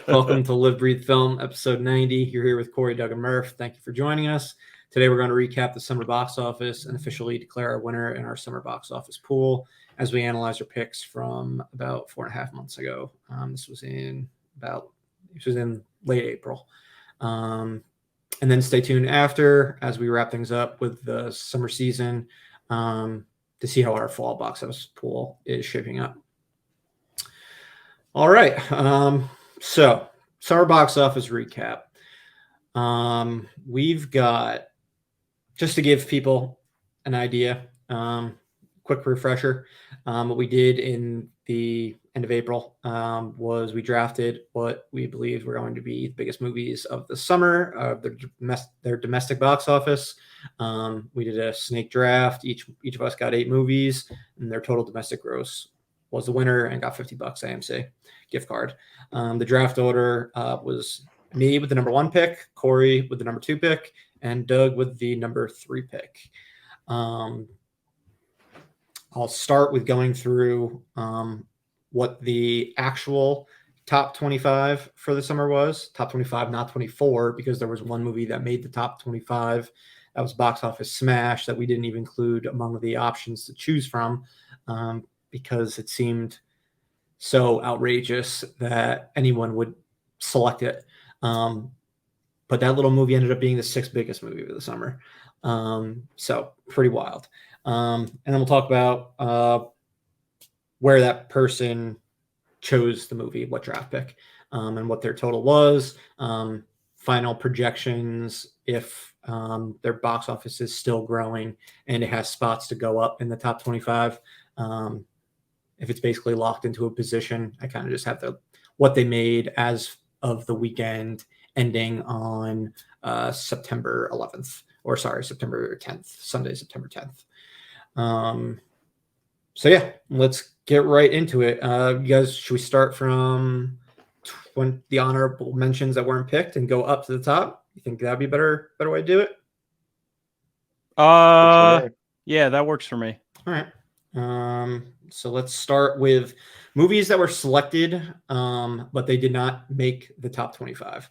Welcome to Live Breathe Film, episode 90. You're here with Corey, Doug, and Murph. Thank you for joining us. Today, we're going to recap the summer box office and officially declare our winner in our summer box office pool as we analyze our picks from about 4.5 months ago. This was in late April. And then stay tuned after as we wrap things up with the summer season to see how our fall box office pool is shaping up. All right. So summer box office recap. We've got, just to give people an idea, quick refresher. What we did in the end of April was we drafted what we believe were going to be the biggest movies of the summer, their domestic box office. We did a snake draft. Each of us got 8 movies, and their total domestic gross was the winner and got $50 AMC gift card. The draft order was me with the number 1 pick, Corey with the number 2 pick, and Doug with the number 3 pick. I'll start with going through what the actual top 25 for the summer was. Top 25, not 24, because there was one movie that made the top 25. That was box office smash that we didn't even include among the options to choose from because it seemed so outrageous that anyone would select it. But that little movie ended up being the 6th biggest movie of the summer. So pretty wild. And then we'll talk about where that person chose the movie, what draft pick, and what their total was. Final projections, if their box office is still growing and it has spots to go up in the top 25. If it's basically locked into a position, I kind of just have what they made as of the weekend ending on September 10th, Sunday, September 10th. So yeah, let's get right into it. You guys, should we start from the honorable mentions that weren't picked and go up to the top? You think that'd be a better way to do it? Yeah, that works for me. All right. So let's start with movies that were selected, but they did not make the top 25.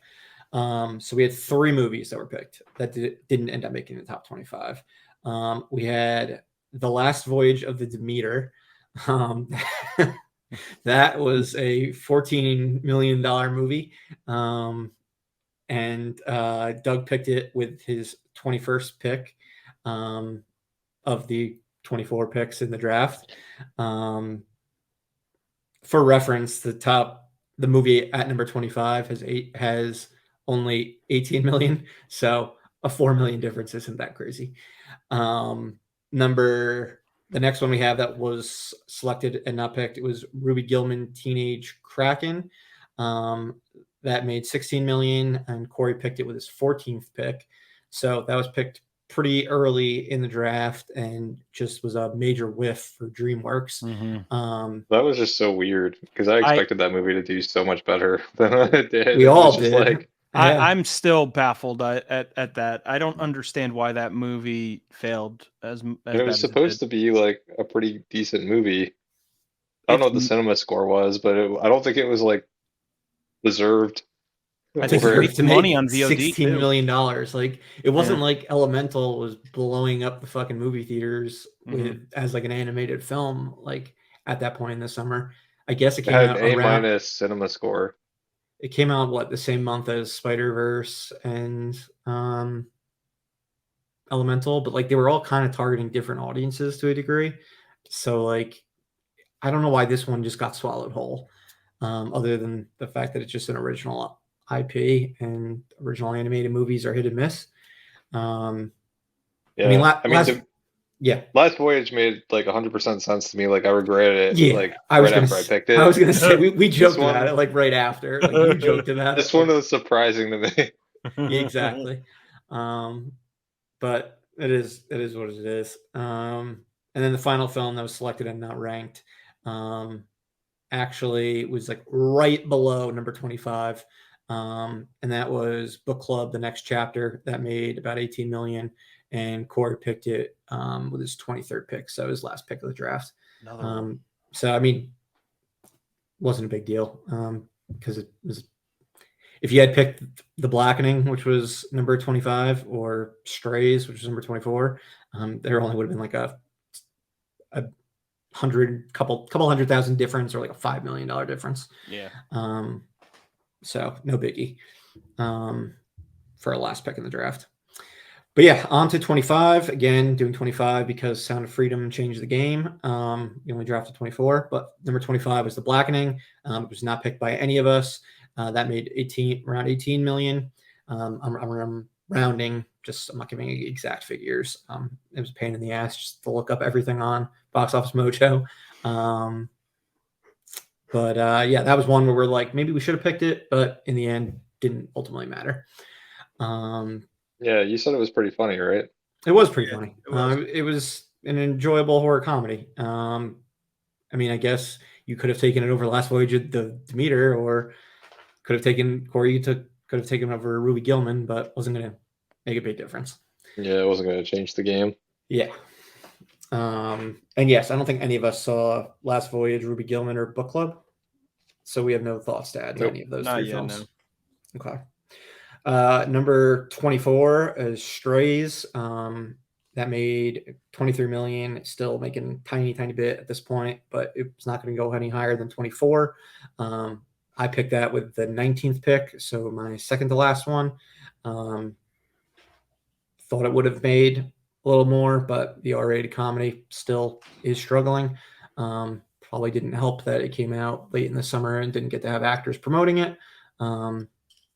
So we had 3 movies that were picked that didn't end up making the top 25. We had The Last Voyage of the Demeter. That was a $14 million movie. And Doug picked it with his 21st pick of the 24 picks in the draft. For reference, the movie at number 25 has only 18 million, so a 4 million difference isn't that crazy. The next one we have that was selected and not picked, it was Ruby Gillman Teenage Kraken. That made 16 million, and Corey picked it with his 14th pick. So that was picked pretty early in the draft and just was a major whiff for DreamWorks. Mm-hmm. That was just so weird because I expected that movie to do so much better than it did. We all did. I'm still baffled at that. I don't understand why that movie failed as it was supposed to be like a pretty decent movie. I don't know what the cinema score was, but I don't think it was like deserved. I think it's money on VOD. $16 million. Like, it wasn't like Elemental was blowing up the fucking movie theaters as like an animated film. Like at that point in the summer, I guess it came out around A- cinema score. It came out the same month as Spider-Verse and Elemental, but like they were all kind of targeting different audiences to a degree. So like, I don't know why this one just got swallowed whole, other than the fact that it's just an original IP and original animated movies are hit and miss. Last Voyage made like 100% sense to me. Like I regretted it. Yeah, like I picked it. I was gonna say we joked about it like right after. Like you joked about it. This one was surprising to me. Yeah, exactly. But it is what it is. And then the final film that was selected and not ranked, actually was like right below number 25. And that was Book Club, The Next Chapter, that made about 18 million. And Corey picked it with his 23rd pick, so his last pick of the draft. So I mean, wasn't a big deal because it was. If you had picked The Blackening, which was number 25, or Strays, which was number 24, there only would have been like a couple 100,000 difference, or like a $5 million difference. Yeah. So no biggie for our last pick in the draft. But yeah, on to 25. Again, doing 25 because Sound of Freedom changed the game. We only drafted 24, but number 25 was The Blackening. It was not picked by any of us. That made around 18 million. I'm rounding, just I'm not giving exact figures. It was a pain in the ass just to look up everything on Box Office Mojo. But yeah, that was one where we're like, maybe we should have picked it, but in the end, didn't ultimately matter. Yeah, you said it was pretty funny, right? It was pretty funny. It was. It was an enjoyable horror comedy. I mean, I guess you could have taken it over Last Voyage of the Demeter, or could have taken Corey. Could have taken over Ruby Gilman, but wasn't going to make a big difference. Yeah, it wasn't going to change the game. Yeah. And yes, I don't think any of us saw Last Voyage, Ruby Gilman, or Book Club, so we have no thoughts to add to any of those three films. No. Okay. Number 24 is Strays. That made 23 million. It's still making tiny bit at this point, but it's not going to go any higher than 24. I picked that with the 19th pick, so my second to last one. Thought it would have made a little more, but the R-rated comedy still is struggling. Probably didn't help that it came out late in the summer and didn't get to have actors promoting it,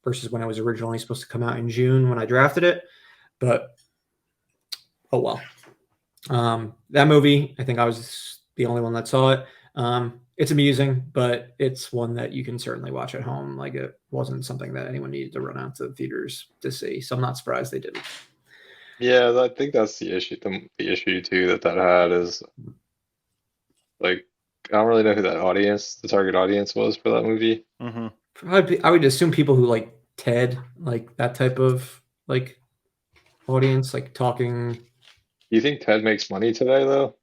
versus when it was originally supposed to come out in June when I drafted it. But oh well. That movie, I think I was the only one that saw it. It's amusing, but it's one that you can certainly watch at home. Like, it wasn't something that anyone needed to run out to the theaters to see. So I'm not surprised they didn't. Yeah, I think that's the issue. The issue too that had is like, I don't really know who the target audience was for that movie. Mm-hmm. I would assume people who like Ted, like that type of like audience, like talking. Do you think Ted makes money today though?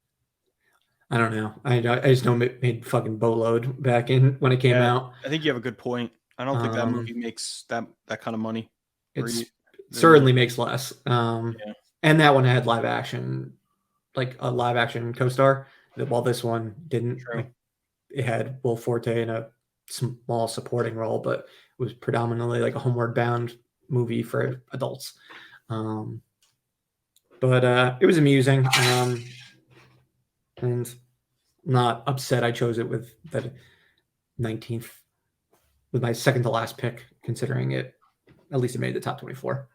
I don't know. I just know it made fucking boatload back in when it came out. I think you have a good point. I don't think that movie makes that kind of money. It certainly makes less. And that one had live action, like a live action co-star. While this one didn't. Like, it had Will Forte in a small supporting role, but it was predominantly like a homeward bound movie for adults. But it was amusing. And not upset I chose it with the 19th, with my second to last pick, considering it at least it made the top 24.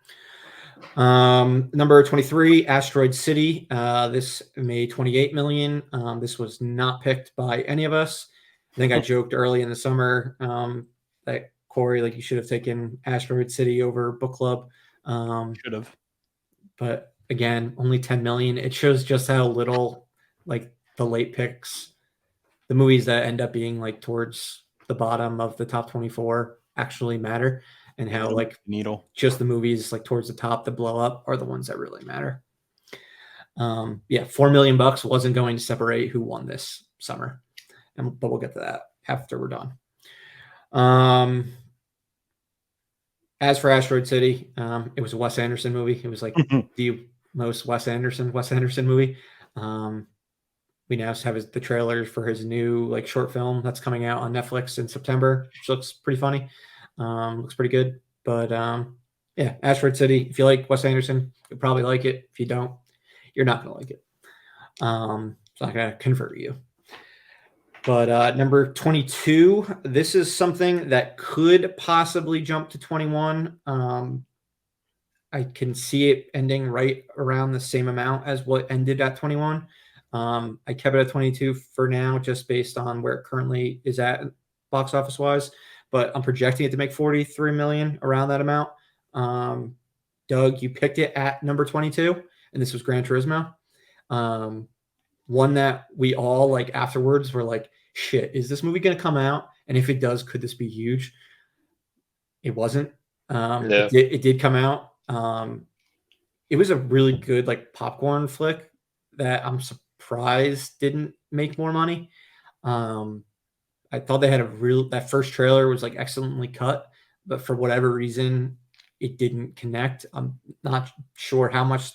Number 23, Asteroid City. This made 28 million. This was not picked by any of us. I think I joked early in the summer that Corey, like, you should have taken Asteroid City over Book Club. Should have. But again, only 10 million. It shows just how little, like, the late picks, the movies that end up being like towards the bottom of the top 24 actually matter, and how like needle, just the movies like towards the top that blow up are the ones that really matter. Yeah, $4 million wasn't going to separate who won this summer, but we'll get to that after we're done. As for Asteroid City, it was a Wes Anderson movie. It was like the most Wes Anderson movie. We now have the trailer for his new like short film that's coming out on Netflix in September, which looks pretty funny. Looks pretty good. But yeah, Asteroid City. If you like Wes Anderson, you'll probably like it. If you don't, you're not gonna like it. It's not gonna convert you. But number 22, this is something that could possibly jump to 21. I can see it ending right around the same amount as what ended at 21. I kept it at 22 for now, just based on where it currently is at box office wise, but I'm projecting it to make 43 million, around that amount. Doug, you picked it at number 22, and this was Gran Turismo. One that we all like afterwards were like, shit, is this movie going to come out? And if it does, could this be huge? It wasn't. It did come out. It was a really good like popcorn flick that I'm surprised didn't make more money. I I thought they had that first trailer was like excellently cut, but for whatever reason, it didn't connect. I'm not sure how much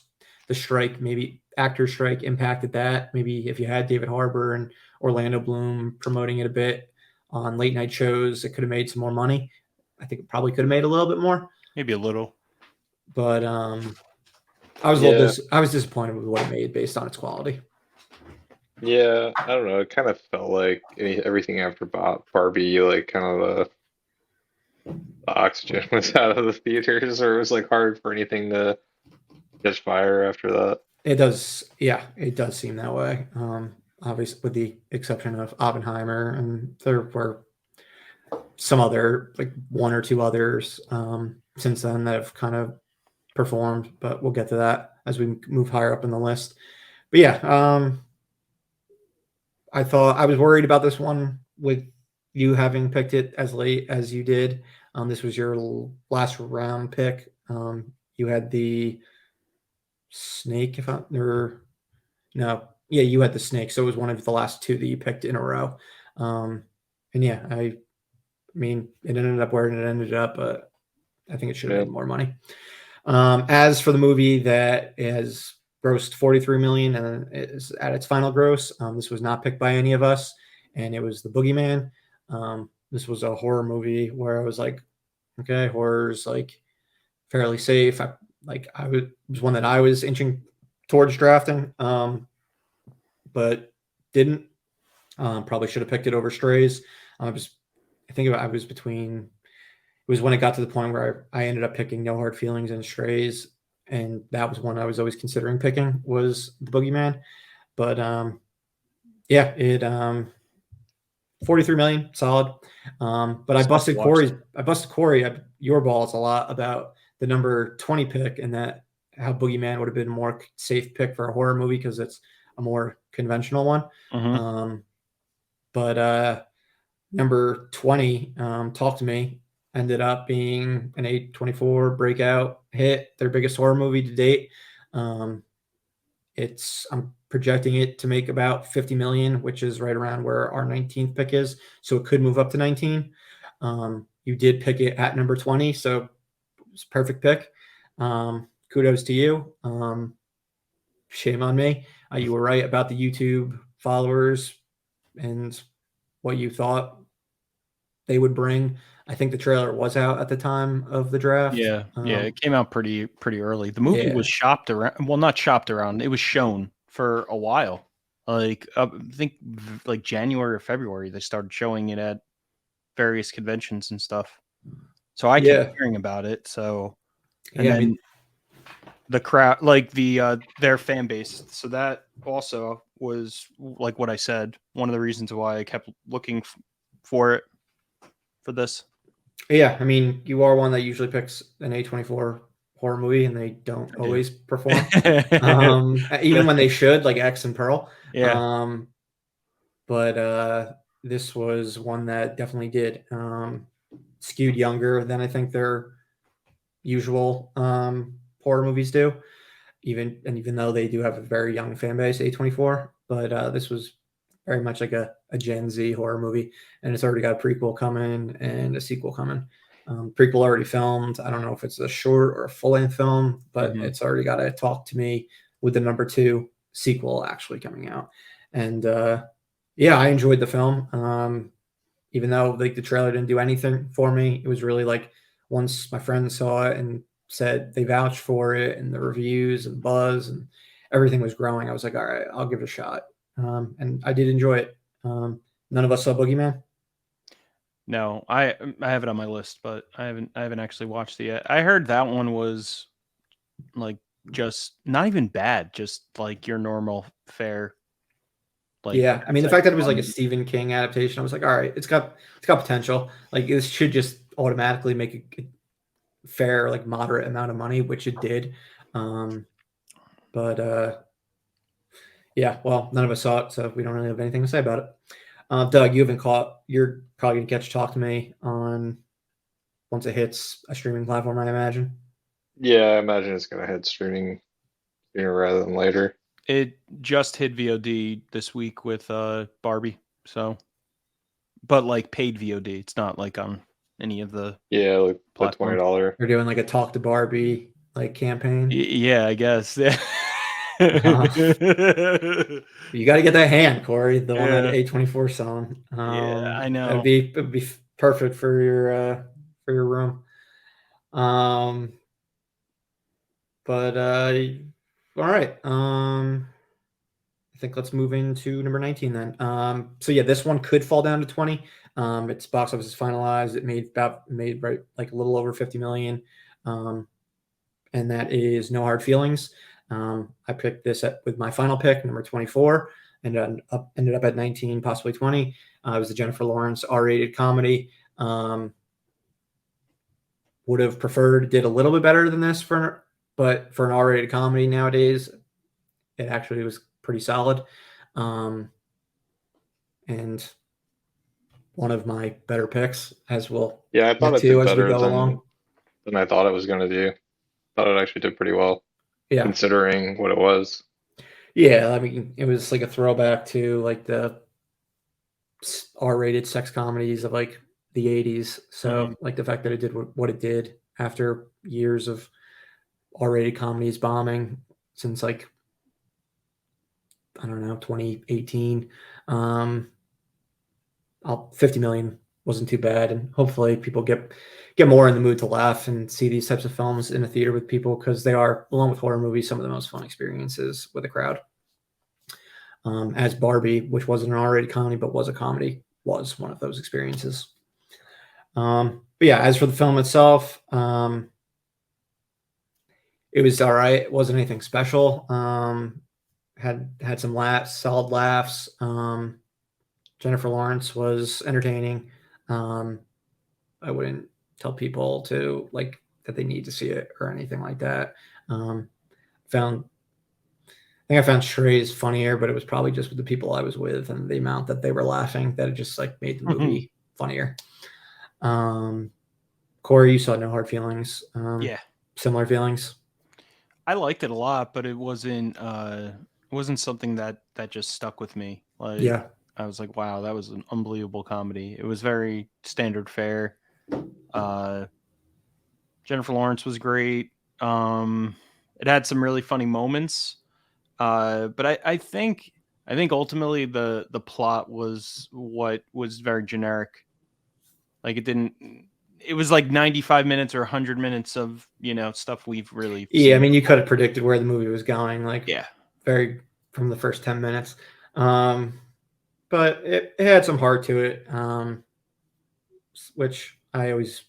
the strike, maybe actor strike, impacted that. Maybe if you had David Harbour and Orlando Bloom promoting it a bit on late night shows, it could have made some more money. I think it probably could have made a little bit more, Maybe a little. but I was I was disappointed with what it made based on its quality. Yeah, I don't know. It kind of felt like everything after Barbie, like kind of the oxygen was out of the theaters, or it was like hard for anything to catch fire after that. It does, yeah, it does seem that way. Obviously, with the exception of Oppenheimer, and there were some other, like one or two others since then that have kind of performed, but we'll get to that as we move higher up in the list. But yeah, I thought I was worried about this one with you having picked it as late as you did. This was your last round pick. You had the snake, if I or no, yeah, you had the snake. So it was one of the last two that you picked in a row. And yeah, I mean, it ended up where it ended up, but I think it should have Yeah. made more money. As for the movie that has grossed 43 million and is at its final gross, this was not picked by any of us, and it was The Boogeyman. This was a horror movie where I was like, okay, horror's like fairly safe. It was one that I was inching towards drafting, but didn't. Probably should have picked it over Strays. I think I was between. It was when it got to the point where I ended up picking No Hard Feelings and Strays, and that was one I was always considering picking was The Boogeyman. But yeah, it 43 million, solid. But I busted Corey your balls a lot about the number 20 pick, and that how Boogeyman would have been a more safe pick for a horror movie because it's a more conventional one. Mm-hmm. But number 20, Talk to Me, ended up being an A24 breakout hit, their biggest horror movie to date. I'm projecting it to make about 50 million, which is right around where our 19th pick is. So it could move up to 19. You did pick it at number 20, so it's a perfect pick. Kudos to you. Shame on me. You were right about the YouTube followers and what you thought they would bring. I think the trailer was out at the time of the draft. Yeah, it came out pretty early. The movie was shopped around. Well, not shopped around. It was shown for a while. Like I think like January or February, they started showing it at various conventions and stuff. So I kept hearing about it. So, and then the crowd, like their fan base. So that also was like what I said. One of the reasons why I kept looking for it for this. Yeah, I mean, you are one that usually picks an A24 horror movie, and they don't always perform. Even when they should, like X and Pearl. Yeah. But this was one that definitely did. Skewed younger than I think their usual horror movies do. Even though they do have a very young fan base, A24, but this was very much like a Gen Z horror movie, and it's already got a prequel coming and a sequel coming. Prequel already filmed. I don't know if it's a short or a full-length film, but it's already got a Talk to Me with the number 2 sequel actually coming out. And yeah, I enjoyed the film. Even though like the trailer didn't do anything for me, it was really like once my friends saw it and said they vouched for it, and the reviews and buzz and everything was growing, I was like, all right, I'll give it a shot. And I did enjoy it. None of us saw Boogeyman. No, I have it on my list, but I haven't actually watched it yet. I heard that one was like just not even bad, just like your normal fare. Like, yeah, I mean the fact that it was like a Stephen King adaptation, I was like, all right, it's got potential. Like this should just automatically make a fair, like moderate amount of money, which it did. But yeah, well, none of us saw it, so we don't really have anything to say about it. Doug, you haven't caught. You're probably gonna catch Talk to Me on once it hits a streaming platform, I imagine. Yeah, I imagine it's gonna hit streaming sooner rather than later. It just hit VOD this week with Barbie, so but like paid VOD. It's not like on any of the like the platforms. $20. They're doing like a Talk to Barbie like campaign. Yeah, I guess. Yeah. You got to get that hand, Corey, the one that Yeah. A24 selling. Yeah, I know. It'd be perfect for your room. But all right. I think let's move into number 19 then. So yeah, this one could fall down to 20. Its box office is finalized. It made right like a little over 50 million. And that is No Hard Feelings. I picked this with my final pick, number 24, and ended up at 19, possibly 20. It was the Jennifer Lawrence R-rated comedy. Would have preferred did a little bit better than this but for an R-rated comedy nowadays, it actually was pretty solid. And one of my better picks, as we'll I thought it did as we better go along. than I thought it was going to do. Thought it actually did pretty well, Yeah. considering what it was. Yeah, I mean, it was like a throwback to like the R-rated sex comedies of like the 80s. So like the fact that it did what it did after years of R-rated comedies bombing since like, I don't know, 2018. 50 million wasn't too bad, and hopefully people get more in the mood to laugh and see these types of films in a theater with people, because they are, along with horror movies, some of the most fun experiences with a crowd. As Barbie, which wasn't an R-rated comedy but was a comedy, was one of those experiences. But yeah, as for the film itself, it was all right. It wasn't anything special. Had some solid laughs. Jennifer Lawrence was entertaining. I wouldn't tell people to like that they need to see it or anything like that. I found Shrey's funnier, but it was probably just with the people I was with and the amount that they were laughing that it just like made the movie funnier. Corey, you saw No Hard Feelings. Yeah. Similar feelings. I liked it a lot, but it wasn't something that just stuck with me. Like, Yeah. I was like, wow, that was an unbelievable comedy. It was very standard fare. Jennifer Lawrence was great. It had some really funny moments. But I think ultimately the plot was what was very generic. Like it was like 95 minutes or 100 minutes of, stuff we've really seen. I mean, you before. could have predicted where the movie was going, like very from the first 10 minutes. But it had some heart to it, which I always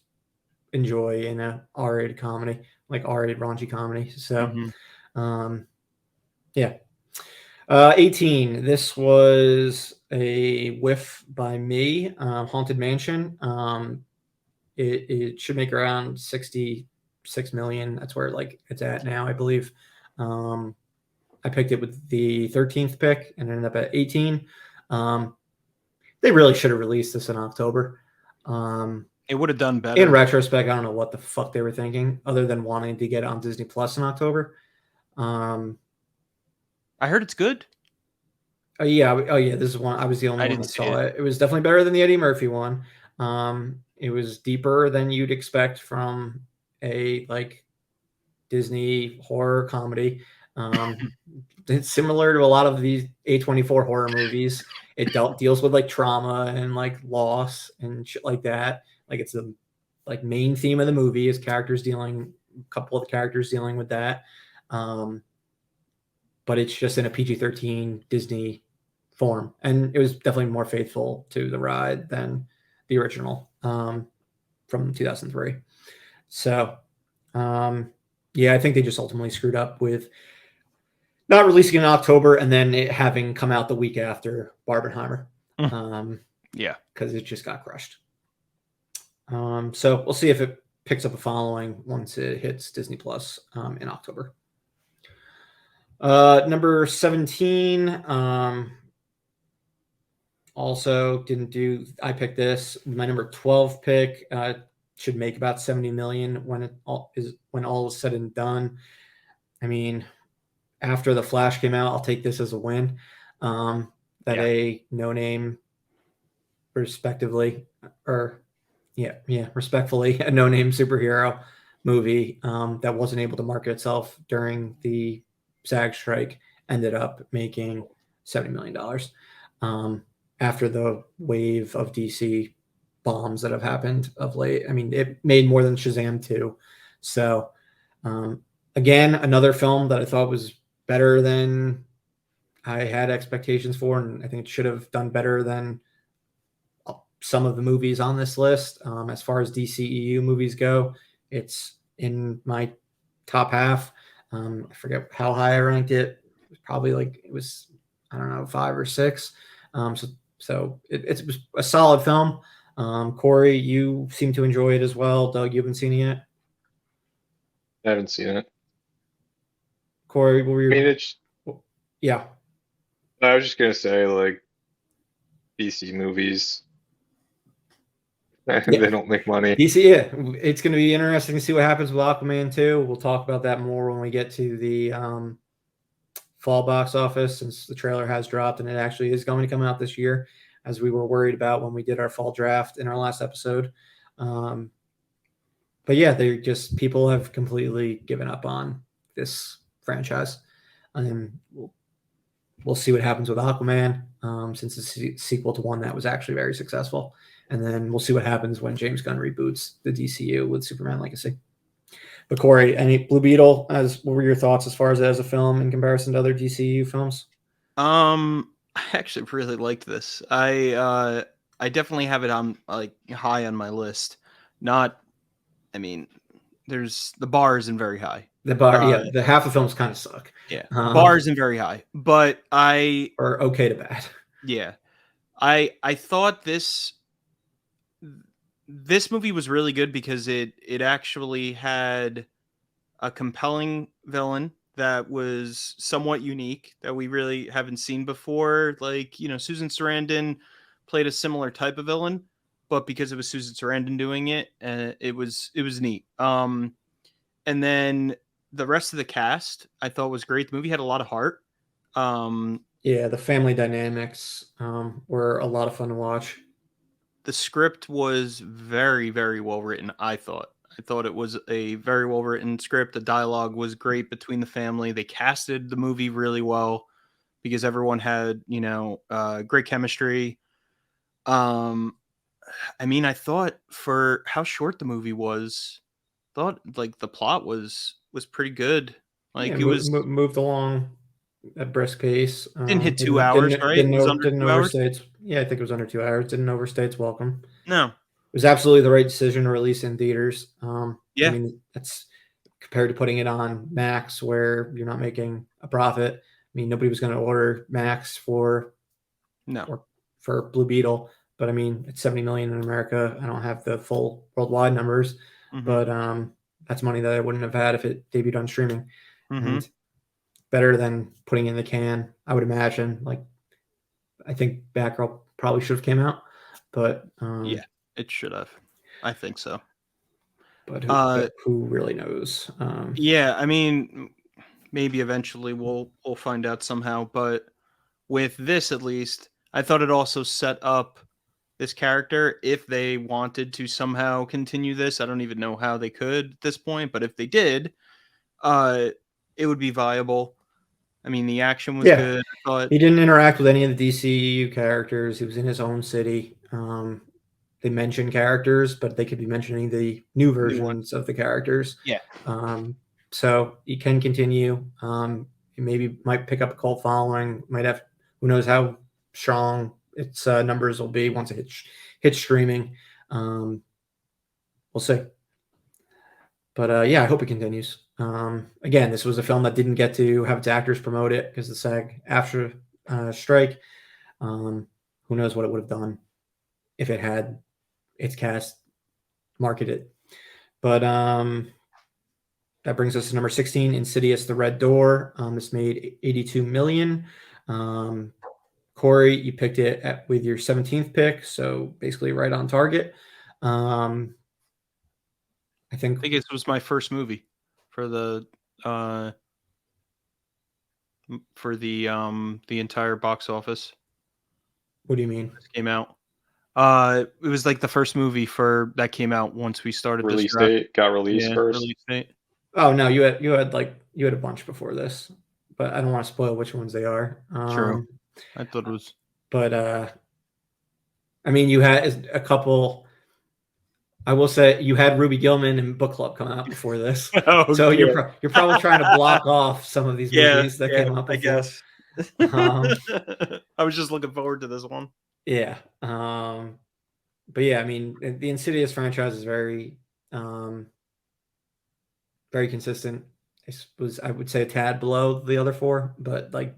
enjoy in a R-rated comedy, like R-rated raunchy comedy. So, yeah. 18. This was a whiff by me. Haunted Mansion. It should make around 66 million. That's where it's at now, I believe. I picked it with the 13th pick and ended up at 18. They really should have released this in October. It would have done better. In retrospect, I don't know what the fuck they were thinking, other than wanting to get it on Disney Plus in October. I heard it's good. Oh yeah. This is one. I was the only one that saw it. It was definitely better than the Eddie Murphy one. It was deeper than you'd expect from a Disney horror comedy. It's similar to a lot of these A24 horror movies. It deals with trauma and loss and shit like that. It's the main theme of the movie is a couple of the characters dealing with that. But it's just in a PG-13 Disney form, and it was definitely more faithful to the ride than the original from 2003. So, I think they just ultimately screwed up with not releasing it in October and then it having come out the week after Barbenheimer. Because it just got crushed. So we'll see if it picks up a following once it hits Disney Plus in October. Number 17. Also didn't do. I picked this. My number 12 pick should make about 70 million when all is said and done. I mean, after The Flash came out, I'll take this as a win. A no-name respectively, or respectfully, a no-name superhero movie that wasn't able to market itself during the SAG strike ended up making $70 million after the wave of DC bombs that have happened of late. I mean, it made more than Shazam 2. So, again, another film that I thought was better than I had expectations for, and I think it should have done better than some of the movies on this list. As far as DCEU movies go, it's in my top half. I forget how high I ranked it. It was probably I don't know, 5 or 6. So it was a solid film. Corey, you seem to enjoy it as well. Doug, you haven't seen it yet? I haven't seen it. Corey, what were I mean, your... it's. Yeah. I was just gonna say, like, DC movies, they don't make money. DC, yeah. It's going to be interesting to see what happens with Aquaman 2. We'll talk about that more when we get to the fall box office, since the trailer has dropped and it actually is going to come out this year, as we were worried about when we did our fall draft in our last episode. But yeah, people have completely given up on this franchise. And we'll see what happens with Aquaman, since it's a sequel to one that was actually very successful. And then we'll see what happens when James Gunn reboots the DCU with Superman Legacy. But Corey, any Blue Beetle, what were your thoughts as far as a film in comparison to other DCU films? I actually really liked this. I definitely have it on high on my list. There's the bar isn't very high. The half of films kind of suck. Yeah, bar isn't very high, but or okay to bad. Yeah, I thought this movie was really good because it actually had a compelling villain that was somewhat unique that we really haven't seen before. Susan Sarandon played a similar type of villain, but because it was Susan Sarandon doing it, it was neat. And then the rest of the cast I thought was great. The movie had a lot of heart. The family dynamics were a lot of fun to watch. The script was very, very well written, I thought. I thought it was a very well written script. The dialogue was great between the family. They casted the movie really well because everyone had, great chemistry. I thought for how short the movie was, the plot was pretty good. It was moved along at brisk pace. Didn't hit 2 hours, right? It was under 2 hours. I think it was under 2 hours. Didn't overstay its welcome. No, it was absolutely the right decision to release in theaters. Yeah, I mean, that's compared to putting it on Max, where you're not making a profit. I mean, nobody was going to order Max for Blue Beetle, but I mean, it's 70 million in America. I don't have the full worldwide numbers, but that's money that I wouldn't have had if it debuted on streaming. And better than putting in the can, I would imagine. I think Batgirl probably should have came out, but yeah, it should have. I think so. But who really knows? Yeah, I mean, maybe eventually we'll find out somehow. But with this, at least, I thought it also set up this character. If they wanted to somehow continue this, I don't even know how they could at this point. But if they did, it would be viable. I mean, the action was good. I thought he didn't interact with any of the DCU characters. He was in his own city. They mention characters, but they could be mentioning the new versions of the characters. Yeah. So he can continue. He maybe might pick up a cult following. Might have. Who knows how strong its numbers will be once it hits streaming. We'll see. But I hope it continues. Again, this was a film that didn't get to have its actors promote it because the SAG after strike. Who knows what it would have done if it had its cast marketed. But that brings us to number 16, Insidious: The Red Door. This made 82 million. Corey, you picked it with your 17th pick, so basically right on target. I think this was my first movie for the entire box office. What do you mean? This came out. It was like the first movie that came out once we started this Release draft. date got released first. Release date. Oh no, you had a bunch before this, but I don't want to spoil which ones they are. True. I thought it was. But I mean, you had a couple. I will say you had Ruby Gillman and Book Club come out before this, so you're probably trying to block off some of these movies that came out before. I guess. I was just looking forward to this one. Yeah, but yeah, I mean, the Insidious franchise is very, very consistent. I would say a tad below the other four, but like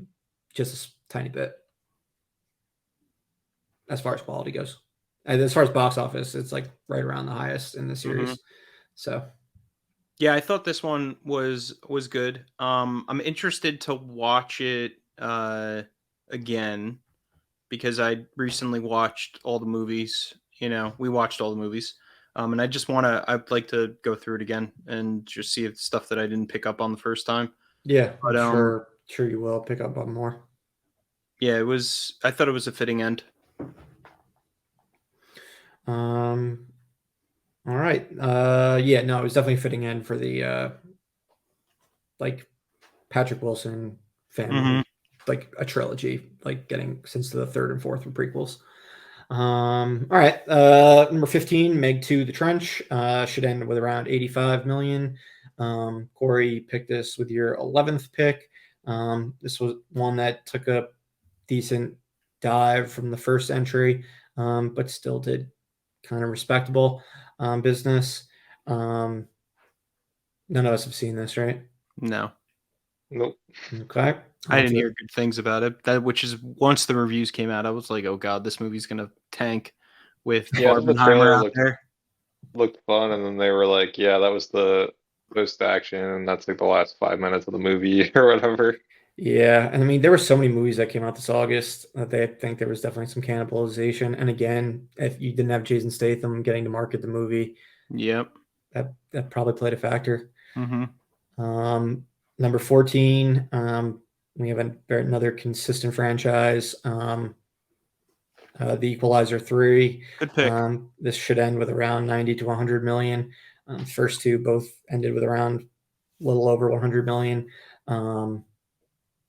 just a tiny bit as far as quality goes. And as far as box office, it's like right around the highest in the series. Mm-hmm. So, yeah, I thought this one was good. I'm interested to watch it again because I recently watched all the movies. We watched all the movies, and I'd like to go through it again and just see if stuff that I didn't pick up on the first time. Yeah, but I'm sure you will pick up on more. Yeah, I thought it was a fitting end. All right. Yeah, no, it was definitely a fitting end for the like Patrick Wilson family, like a trilogy, like getting since the third and fourth were prequels. All right. Number 15, Meg 2, The Trench, should end with around 85 million. Corey picked this with your 11th pick. This was one that took a decent dive from the first entry, but still did kind of respectable business. None of us have seen this, right? No. Nope. Okay. I didn't hear good things about it. Which is once the reviews came out, I was like, "Oh God, this movie's gonna tank." With Barbenheimer out there, looked fun, and then they were like, "Yeah, that was the post action, and that's like the last 5 minutes of the movie or whatever." Yeah, and I mean, there were so many movies that came out this August that they think there was definitely some cannibalization. And again, if you didn't have Jason Statham getting to market the movie, yep, that probably played a factor. Mm-hmm. Number 14, we have another consistent franchise, The Equalizer 3. Good pick. This should end with around 90 to 100 million. First two both ended with around a little over 100 million.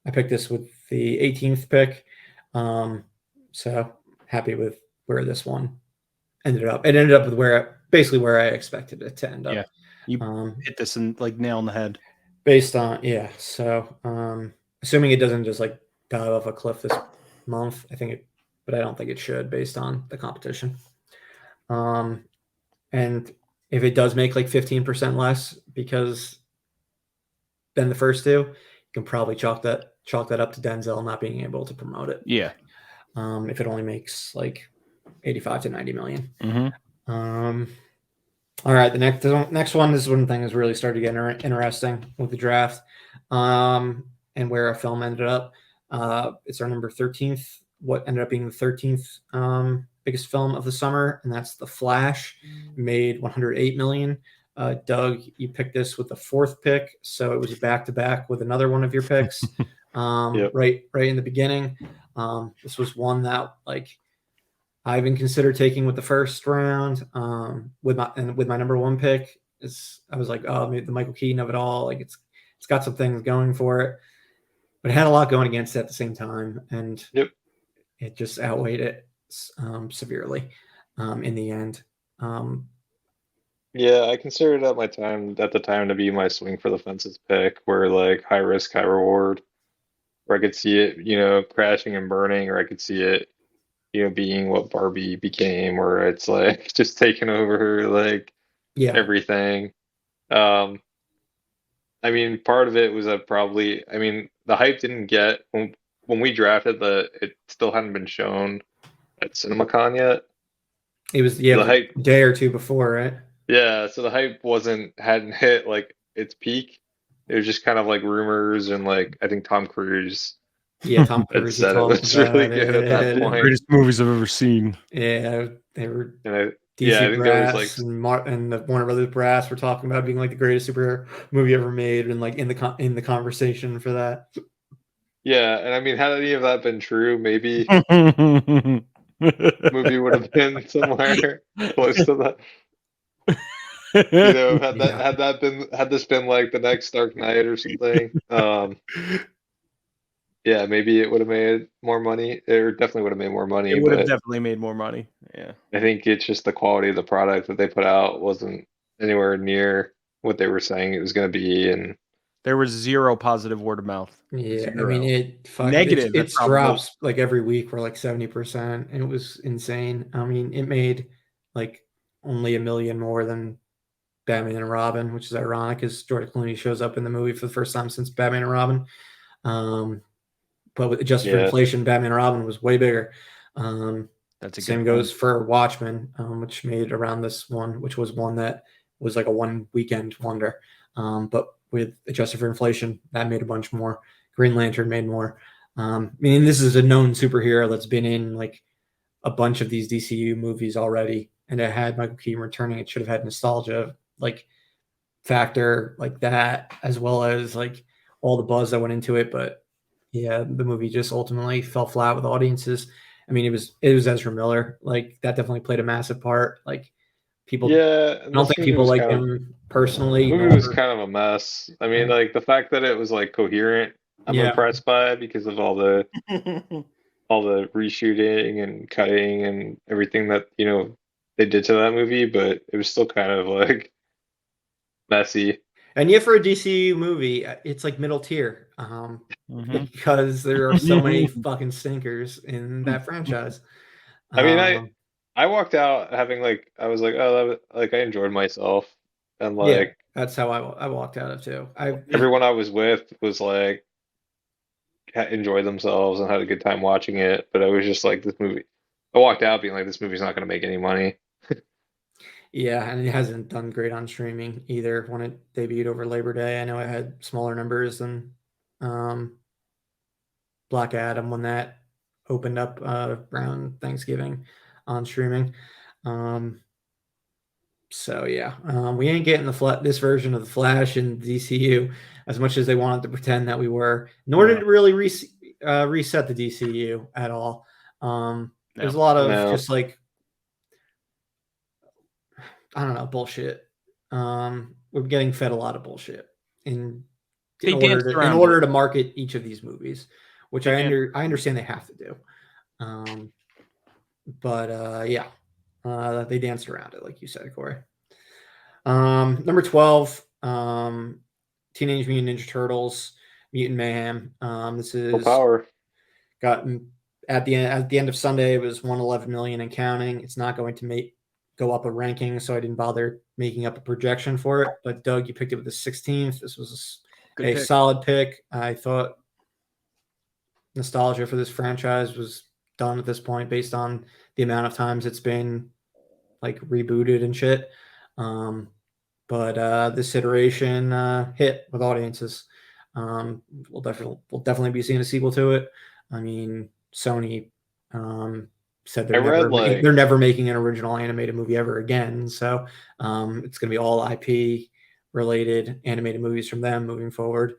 I picked this with the 18th pick. So happy with where this one ended up. It ended up with basically where I expected it to end up. Yeah. You hit this in like nail on the head. Based on, yeah. So assuming it doesn't just like dive off a cliff this month, but I don't think it should based on the competition. And if it does make like 15% less than the first two, you can probably chalk that up to Denzel not being able to promote it. Yeah. If it only makes like 85 to 90 million. Mm-hmm. All right, the next one. This is when things really started to get interesting with the draft, and where a film ended up. It's our number 13th. What ended up being the 13th biggest film of the summer, and that's The Flash. Made 108 million. Doug, you picked this with the 4th pick, so it was a back-to-back with another one of your picks. Yep. Right in the beginning. This was one that like I even considered taking with the first round. With my number 1 pick, I was like, oh, maybe the Michael Keaton of it all. Like it's got some things going for it, but it had a lot going against it at the same time, and it just outweighed it severely in the end. Yeah, I considered it at the time to be my swing for the fences pick, where like high risk, high reward, where I could see it, crashing and burning, or I could see it, being what Barbie became, where it's like just taking over like everything. I mean, part of it was the hype didn't get when we drafted it still hadn't been shown at CinemaCon yet. It was the hype day or two before, right? Yeah, so the hype hadn't hit like its peak. It was just kind of like rumors, and like I think Tom Cruise. Yeah, Tom Cruise said it was really good at that point. Greatest movies I've ever seen. Yeah, they were. DC I think Brass there was and the Warner Brothers Brass were talking about being like the greatest superhero movie ever made, and like in the conversation for that. Yeah, and I mean, had any of that been true? Maybe. movie would have been somewhere close to that. You know, had this been like the next Dark Knight or something, yeah, maybe it would have made more money. It definitely would have made more money, It would have but definitely made more money. Yeah. I think it's just the quality of the product that they put out wasn't anywhere near what they were saying it was going to be, and There was zero positive word of mouth. Yeah, I Zero. mean Negative. it That's probably drops like every week for like 70%, and it was insane. I mean, it made like only $1 million more than Batman and Robin, which is ironic because George Clooney shows up in the movie for the first time since Batman and Robin. But with adjusted for yeah, inflation, Batman and Robin was way bigger. That's a Same good goes point. for Watchmen, which made around this one, which was one that was like a one weekend wonder. But with adjusted for inflation, that made a bunch more. Green Lantern made more. I mean, this is a known superhero that's been in like a bunch of these DCU movies already, and it had Michael Keaton returning. It should have had nostalgia like factor like that, as well as like all the buzz that went into it. But yeah, the movie just ultimately fell flat with audiences. I mean, it was Ezra Miller. Like that definitely played a massive part. Like people, yeah. I And don't this think movie people was like kind of him personally, movie was nor kind of a mess. I mean, like like the fact that it was like coherent, I'm yeah, impressed by it because of all the reshooting and cutting and everything that they did to that movie, but it was still kind of like messy. and yet for a DCU movie, it's like middle tier. Mhm. Because there are so many fucking stinkers in that franchise. I mean, Um, I walked out having like I was like, oh, like I enjoyed myself, and yeah, like that's how I walked out of too. I everyone I was with was like enjoyed themselves and had a good time watching it. But I was just like, this movie. I walked out being like, this movie's not going to make any money. Yeah, and it hasn't done great on streaming either. When it debuted over Labor Day, I know it had smaller numbers than um, Black Adam when that opened up around Thanksgiving on streaming. Um, so yeah, we ain't getting this version of the Flash in DCU as much as they wanted to pretend that we were. Nor did No, it really reset the DCU at all. There's no. a lot of No, just like I don't know bullshit. We're getting fed a lot of bullshit in They danced in around it. order to market each of these movies, which They danced. I understand they have to do. Um, but yeah, they danced around it, like you said, Corey. Number 12, Teenage Mutant Ninja Turtles, Mutant Mayhem. This full is power. gotten at the end of Sunday. It was 111 million and counting. It's not going to go up a ranking, so I didn't bother making up a projection for it. But Doug, you picked it with the 16th. This was Good a pick. solid pick. I thought nostalgia for this franchise was done at this point based on the amount of times it's been like rebooted and shit. But this iteration hit with audiences. We'll definitely be seeing a sequel to it. I mean, Sony said I read they're like never making an original animated movie ever again. So it's going to be all IP related animated movies from them moving forward.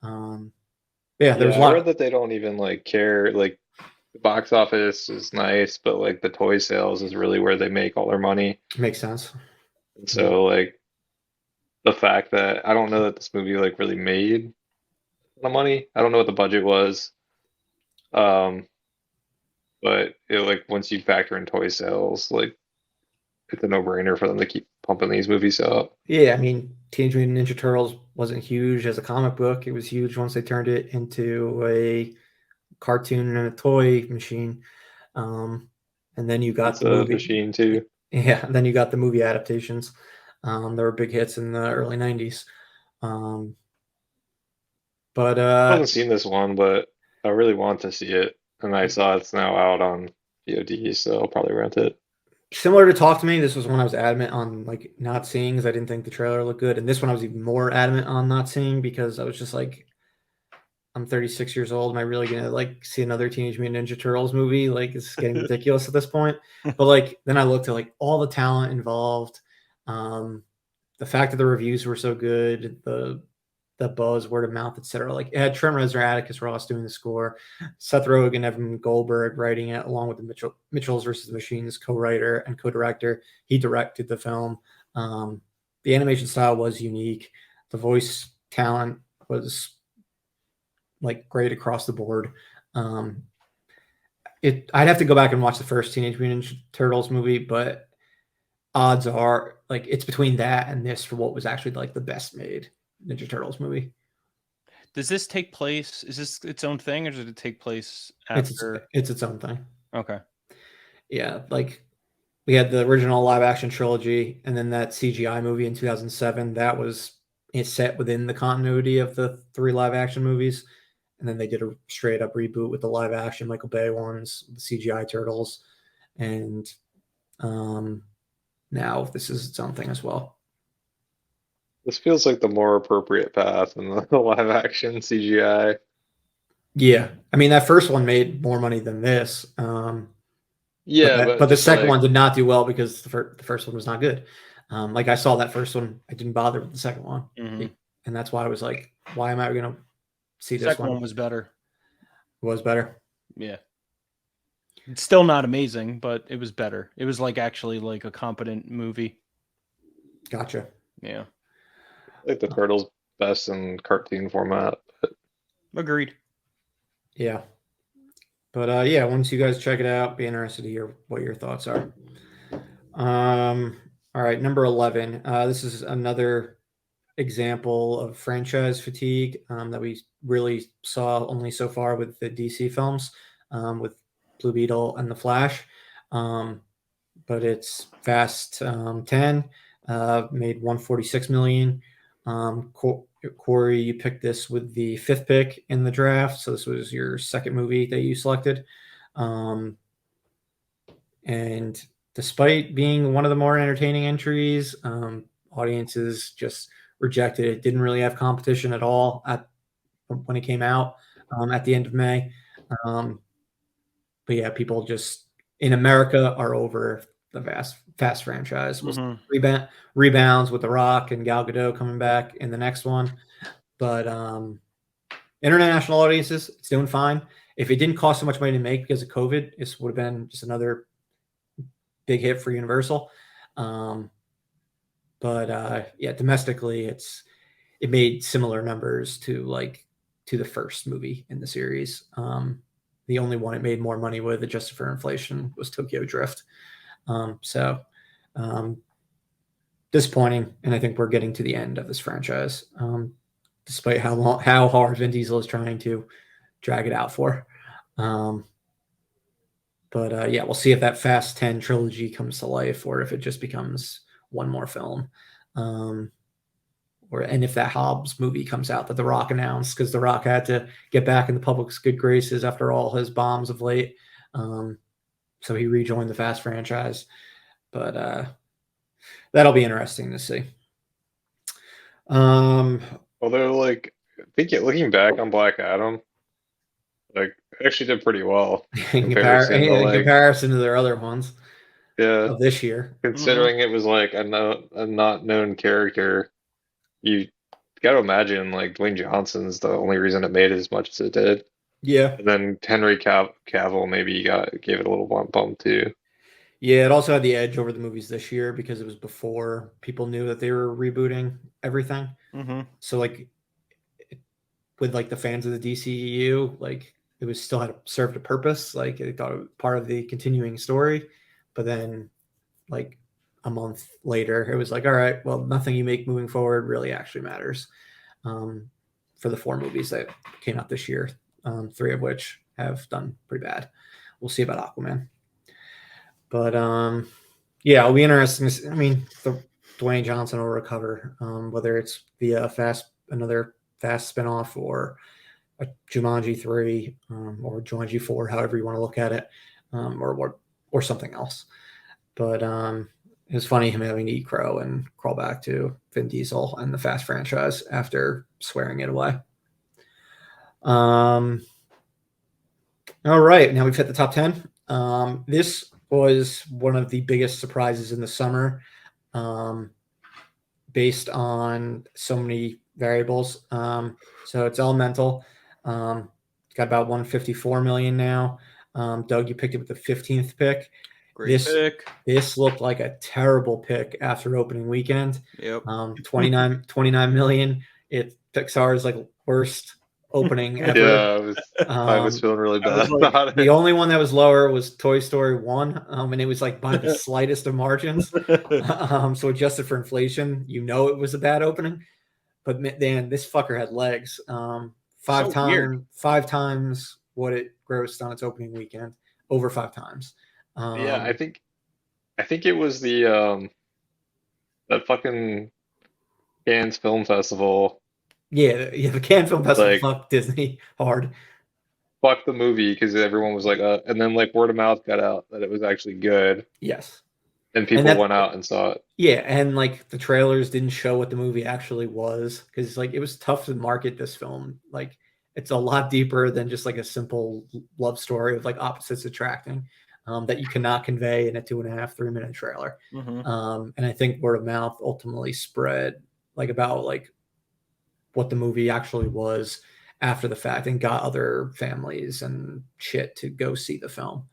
Yeah, there was yeah, a I read lot. that they don't even like care. Like the box office is nice, but like the toy sales is really where they make all their money. Makes sense. And so like the fact that I don't know that this movie like really made the money. I don't know what the budget was. Um, but it like once you factor in toy sales, like it's a no-brainer for them to keep pumping these movies out. Yeah, I mean, Teenage Mutant Ninja Turtles wasn't huge as a comic book. It was huge once they turned it into a cartoon and a toy machine. Um, and then you got It's the a movie. machine too. Yeah, then you got the movie adaptations. There were big hits in the early 90s. Um, but I haven't seen this one, but I really want to see it. And I saw it's now out on VOD, so I'll probably rent it. similar to Talk to Me, this was one I was adamant on like not seeing because I didn't think the trailer looked good. And this one I was even more adamant on not seeing because I was just like, I'm 36 years old. Am I really gonna like see another Teenage Mutant Ninja Turtles movie? Like it's getting ridiculous at this point. But like then I looked at like all the talent involved, the fact that the reviews were so good, the the buzz, word of mouth, etc. Like it had Trent Reznor, Atticus Ross doing the score, Seth Rogen, Evan Goldberg writing it, along with the Mitchells versus the Machines co-writer and co-director. He directed the film. The animation style was unique. The voice talent was like great across the board. I'd have to go back and watch the first Teenage Mutant Ninja Turtles movie, but odds are like it's between that and this for what was actually like the best made Ninja Turtles movie. Does this take place? Is this its own thing, or does it take place after? It's its own thing. Okay. Yeah, like we had the original live action trilogy, and then that CGI movie in 2007. That was it's set within the continuity of the 3 live action movies, and then they did a straight up reboot with the live action Michael Bay ones, the CGI Turtles, and now this is its own thing as well. This feels like the more appropriate path in the live action CGI. Yeah, I mean that first one made more money than this. Yeah, but the second one did not do well because the first one was not good. Like I saw that first one, I didn't bother with the second one, and that's why I was like, "Why am I going to see this second one was better. It was better. Yeah, it's still not amazing, but it was better. It was like actually like a competent movie. Gotcha. Yeah, like the Turtles best in cartoon format. But... Agreed. Yeah. But yeah, once you guys check it out, be interested to hear what your thoughts are. All right, number 11. This is another example of franchise fatigue that we really saw only so far with the DC films, with Blue Beetle and The Flash. But it's Fast 10, made 146 million. Corey, you picked this with the 5th pick in the draft, so this was your second movie that you selected. And despite being one of the more entertaining entries, audiences just rejected it. Didn't really have competition at all when it came out at the end of May. But yeah, people just in America are over the Fast franchise. We'll rebounds with The Rock and Gal Gadot coming back in the next one. But international audiences, it's doing fine. If it didn't cost so much money to make because of COVID, this would have been just another big hit for Universal. But yeah, domestically, it made similar numbers to the first movie in the series. The only one it made more money with, adjusted for inflation, was Tokyo Drift. So disappointing, and I think we're getting to the end of this franchise, despite how hard Vin Diesel is trying to drag it out for. But yeah, we'll see if that Fast 10 trilogy comes to life, or if it just becomes one more film. And if that Hobbs movie comes out that The Rock announced, because The Rock had to get back in the public's good graces after all his bombs of late. So he rejoined the Fast franchise. But that'll be interesting to see. Although, like, I think looking back on Black Adam, like, actually did pretty well in comparison to their other ones. Yeah, of this year. Considering it was like a not known character, you got to imagine like Dwayne Johnson's the only reason it made as much as it did. Yeah. And then Henry Cavill maybe gave it a little bump too. Yeah, it also had the edge over the movies this year because it was before people knew that they were rebooting everything. So like with like the fans of the DCEU, like it was still had served a purpose. Like they thought it was part of the continuing story. But then like a month later, it was like, all right, well, nothing you make moving forward really actually matters. For the 4 movies that came out this year, 3 of which have done pretty bad. We'll see about Aquaman. But yeah, it'll be interesting. I mean, Dwayne Johnson will recover, whether it's via another Fast spinoff, or a Jumanji 3, or Jumanji 4, however you want to look at it, or something else. But it was funny him having to eat crow and crawl back to Vin Diesel and the Fast franchise after swearing it away. All right, now we've hit the top 10. This was one of the biggest surprises in the summer, based on so many variables. So it's Elemental. Got about 154 million now. Doug, you picked it with the 15th pick. Great pick. This looked like a terrible pick after opening weekend. Yep. 29 million. Pixar's like worst opening ever. Yeah, I was feeling really bad about it. The only one that was lower was Toy Story 1, and it was like by the slightest of margins. So adjusted for inflation, it was a bad opening. But man, this fucker had legs. Five times what it grossed on its opening weekend, over 5 times. Yeah, I think it was the that fucking Cannes Film Festival. Yeah, the Cannes Film Festival Like, fucked Disney hard. Fuck the movie because everyone was like, and then like word of mouth got out that it was actually good, Yes. and people went out and saw it. Yeah, and like the trailers didn't show what the movie actually was because like it was tough to market this film. Like it's a lot deeper than just like a simple love story with like opposites attracting that you cannot convey in a 2.5-3 minute trailer. Mm-hmm. And I think word of mouth ultimately spread like about like what the movie actually was after the fact and got other families and shit to go see the film.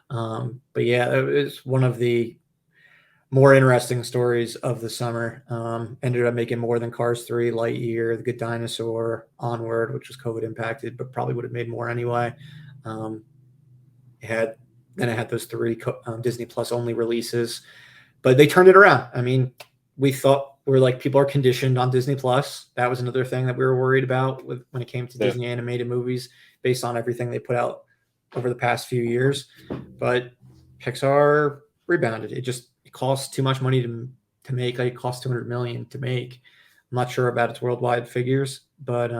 But yeah, it was one of the more interesting stories of the summer. Ended up making more than Cars 3, Lightyear, The Good Dinosaur, Onward, which was COVID impacted, but probably would have made more anyway. It had those 3 Disney Plus only releases, but they turned it around. I mean, we're like, people are conditioned on Disney Plus. That was another thing that we were worried about when it came to Disney animated movies based on everything they put out over the past few years. But Pixar rebounded. It costs too much money to make. Like, it costs $200 million to make. I'm not sure about its worldwide figures, but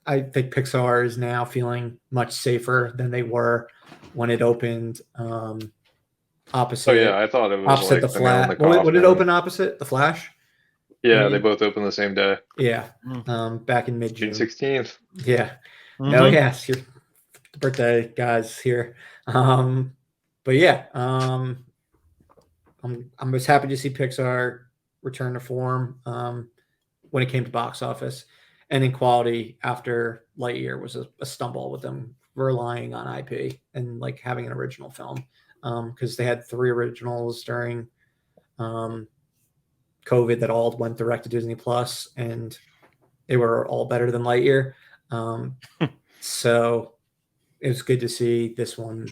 I think Pixar is now feeling much safer than they were when it opened. Opposite. Oh yeah, I thought it was opposite like the Flash. What did it open opposite? The Flash? Yeah, they both opened the same day. Yeah. Back in mid-June. June 16th. Yeah. Oh yes, your birthday guys here. But yeah, I'm just happy to see Pixar return to form when it came to box office and in quality after Lightyear was a stumble with them relying on IP and like having an original film. Because they had 3 originals during COVID that all went direct to Disney Plus, and they were all better than Lightyear. So it was good to see this one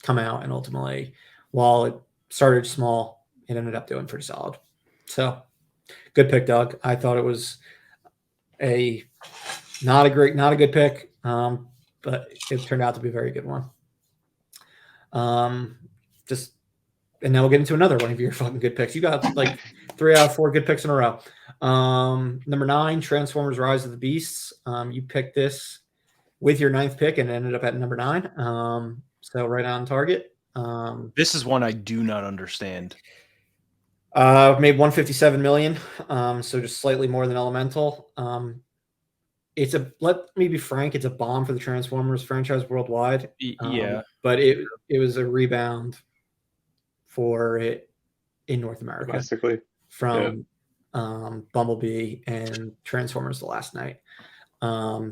come out, and ultimately, while it started small, it ended up doing pretty solid. So good pick, Doug. I thought it was not a good pick, but it turned out to be a very good one. And now we'll get into another one of your fucking good picks. You got like 3 out of 4 good picks in a row. Number 9, Transformers: Rise of the Beasts. You picked this with your 9th pick and ended up at number 9. So right on target. This is one I do not understand. Made 157 million. So just slightly more than Elemental. Let me be frank, it's a bomb for the Transformers franchise worldwide. Yeah. But it was a rebound for it in North America. Domestically. From Bumblebee and Transformers: The Last Night. I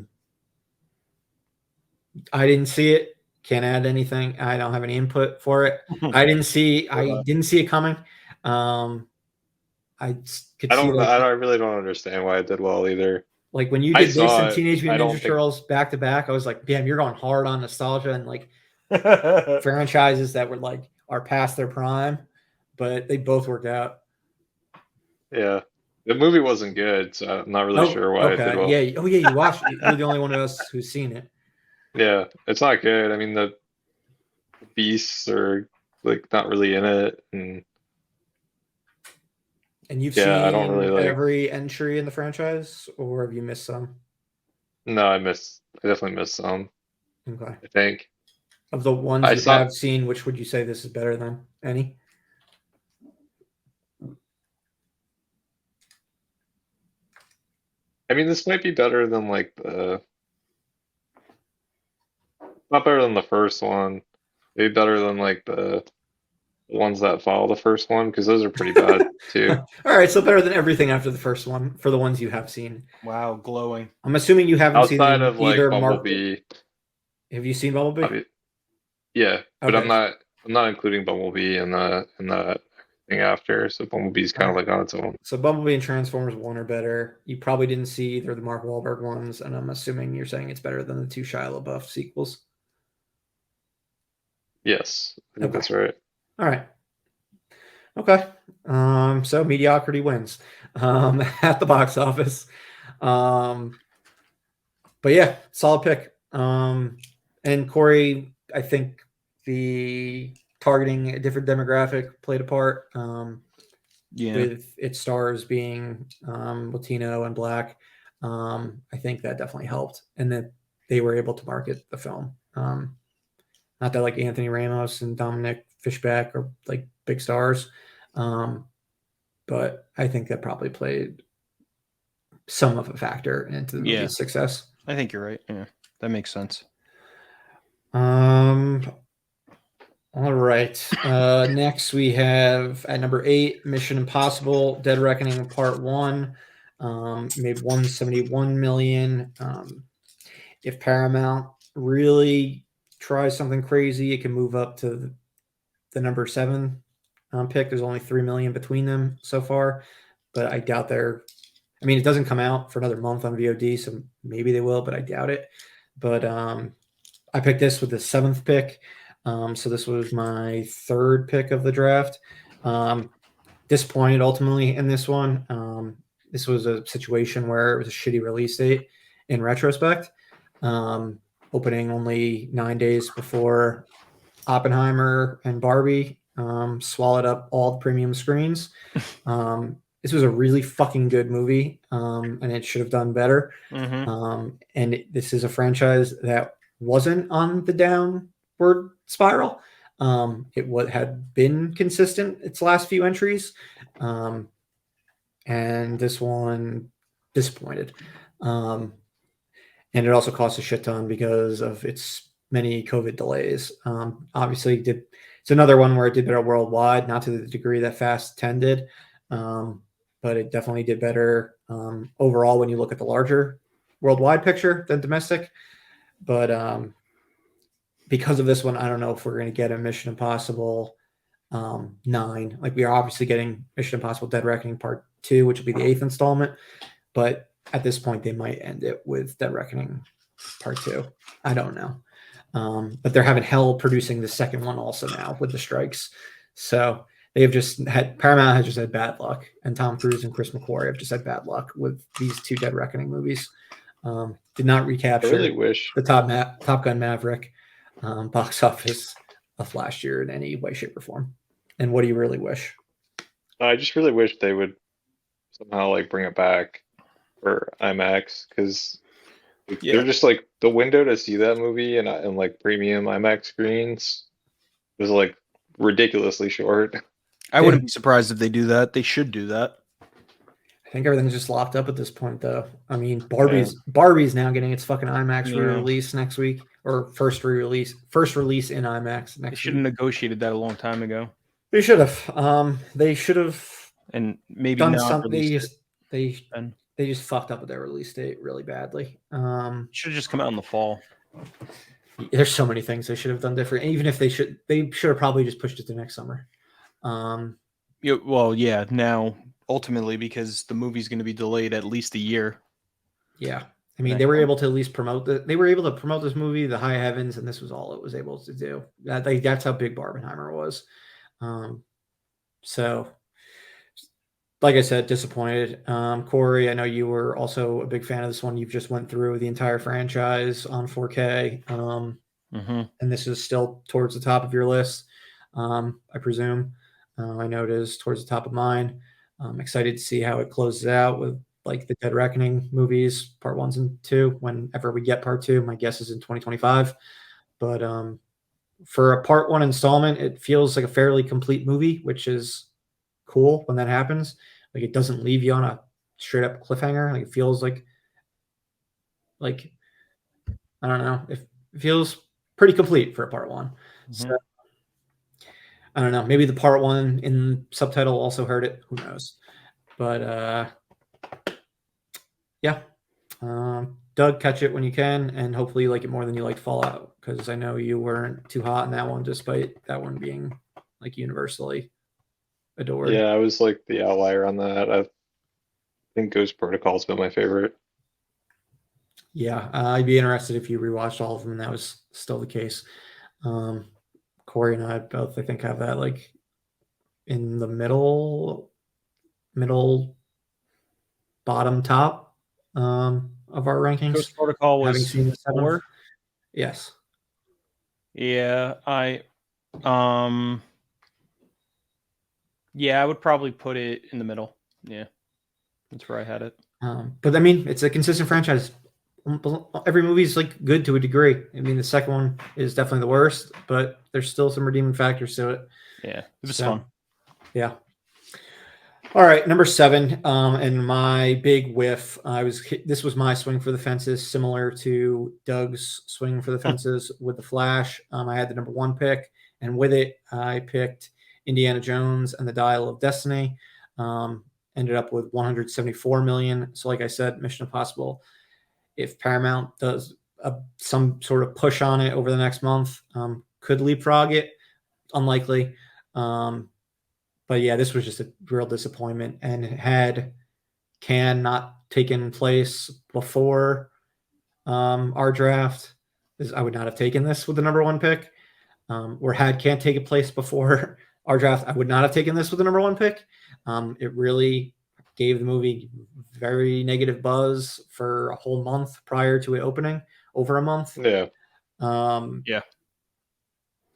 didn't see it. Can't add anything. I don't have any input for it. I didn't see it coming. I really don't understand why it did well either. Like when you did this and Teenage Mutant Ninja Turtles back to back, I was like, damn, you're going hard on nostalgia and like franchises that were like are past their prime, but they both worked out. Yeah. The movie wasn't good, so I'm not really sure why it did well. Yeah. Oh yeah, you watched it. You're the only one of us who's seen it. Yeah, it's not good. I mean, the beasts are like not really in it, and you've seen I don't really every entry in the franchise, or have you missed some? No, I definitely missed some. Okay. I think. Of the ones you have seen, which would you say this is better than? Any? I mean, this might be better than like not better than the first one. Maybe better than like the ones that follow the first one, because those are pretty bad too. All right, so better than everything after the first one for the ones you have seen. Wow, glowing. I'm assuming you haven't Outside seen of like either Bumblebee, Have you seen Bumblebee? yeah, but Okay. I'm not including Bumblebee in the thing after. So Bumblebee's kind of like on its own. So Bumblebee and Transformers 1 are better. You probably didn't see either of the Mark Wahlberg ones, and I'm assuming you're saying it's better than the two Shia LaBeouf sequels. Yes, I think Okay. that's right. All right. Okay. So mediocrity wins at the box office. But yeah, solid pick. And Corey, I think the targeting a different demographic played a part. With its stars being Latino and Black, I think that definitely helped, and that they were able to market the film. Not that like Anthony Ramos and Dominic Fishback are like big stars, but I think that probably played some of a factor into the movie's success. I think you're right. Yeah, that makes sense. All right. Next, we have at number 8, Mission Impossible: Dead Reckoning Part 1. Made $171 million. If Paramount really tries something crazy, it can move up to the number 7 pick. There's only $3 million between them so far, but I doubt they're. I mean, it doesn't come out for another month on VOD, so maybe they will, but I doubt it. But I picked this with the 7th pick. So this was my 3rd pick of the draft. Disappointed ultimately in this one. This was a situation where it was a shitty release date in retrospect. Opening only 9 days before Oppenheimer and Barbie swallowed up all the premium screens. This was a really fucking good movie, and it should have done better. And this is a franchise that wasn't on the downward spiral. It had been consistent its last few entries, and this one disappointed. And it also cost a shit ton because of its many COVID delays. Obviously, it's another one where it did better worldwide, not to the degree that Fast 10 did, but it definitely did better overall when you look at the larger worldwide picture than domestic. But because of this one, I don't know if we're going to get a Mission Impossible 9. Like, we are obviously getting Mission Impossible: Dead Reckoning Part 2, which will be the 8th installment. But at this point, they might end it with Dead Reckoning Part 2. I don't know. But they're having hell producing the second one also now with the strikes. So they've just had, Paramount has just had bad luck, and Tom Cruise and Chris McQuarrie have just had bad luck with these 2 Dead Reckoning movies. Did not recapture I really wish the Top Gun Maverick box office of last year in any way, shape, or form. And what do you really wish? I just really wish they would somehow like bring it back for IMAX, because they're just like the window to see that movie and like premium IMAX screens was like ridiculously short. I wouldn't be surprised if they do that. They should do that. I think everything's just locked up at this point, though. I mean, Barbie's now getting its fucking IMAX re-release next week, or first release in IMAX next week. They should have negotiated that a long time ago. They should have. They should have. And maybe done not something. They just fucked up with their release date really badly. Should have just come out in the fall. There's so many things they should have done different. Even if they should have probably just pushed it to next summer. Now ultimately, because the movie's going to be delayed at least a year. Yeah, I mean, they were able to at least promote They were able to promote this movie, The High Heavens, and this was all it was able to do. That's how big Barbenheimer was. So, like I said, disappointed. Corey, I know you were also a big fan of this one. You've just went through the entire franchise on 4K, and this is still towards the top of your list, I presume. I know it is towards the top of mine. I'm excited to see how it closes out with like the Dead Reckoning movies, part 1 and 2. Whenever we get part 2, my guess is in 2025. But for a part 1 installment, it feels like a fairly complete movie, which is cool when that happens. Like, it doesn't leave you on a straight up cliffhanger. Like, it feels like I don't know. It feels pretty complete for a part 1. So I don't know. Maybe the part one in subtitle also hurt it. Who knows? But yeah. Doug, catch it when you can, and hopefully you like it more than you liked Fallout, because I know you weren't too hot in that one, despite that one being like universally adored. Yeah, I was like the outlier on that. I think Ghost Protocol's been my favorite. Yeah, I'd be interested if you rewatched all of them and that was still the case. Corey and I both, I think, have that like in the middle, bottom, top of our rankings. Ghost Protocol having was seen the 4. Yes. Yeah, I would probably put it in the middle. Yeah, that's where I had it. But I mean, it's a consistent franchise. Every movie's like good to a degree. I mean, the second one is definitely the worst, but there's still some redeeming factors to it. Yeah, it was fun. Yeah. All right, number 7, and my big whiff. This was my swing for the fences, similar to Doug's swing for the fences with the Flash. I had the number 1 pick, and with it, I picked Indiana Jones and the Dial of Destiny. Ended up with 174 million. So, like I said, Mission Impossible. If Paramount does some sort of push on it over the next month, could leapfrog it. Unlikely. But yeah, this was just a real disappointment. And had Can not taken place before our draft, I would not have taken this with the number 1 pick. Or had Can take place before our draft, I would not have taken this with the number 1 pick. It really gave the movie very negative buzz for a whole month prior to it opening, over a month. Yeah. Yeah.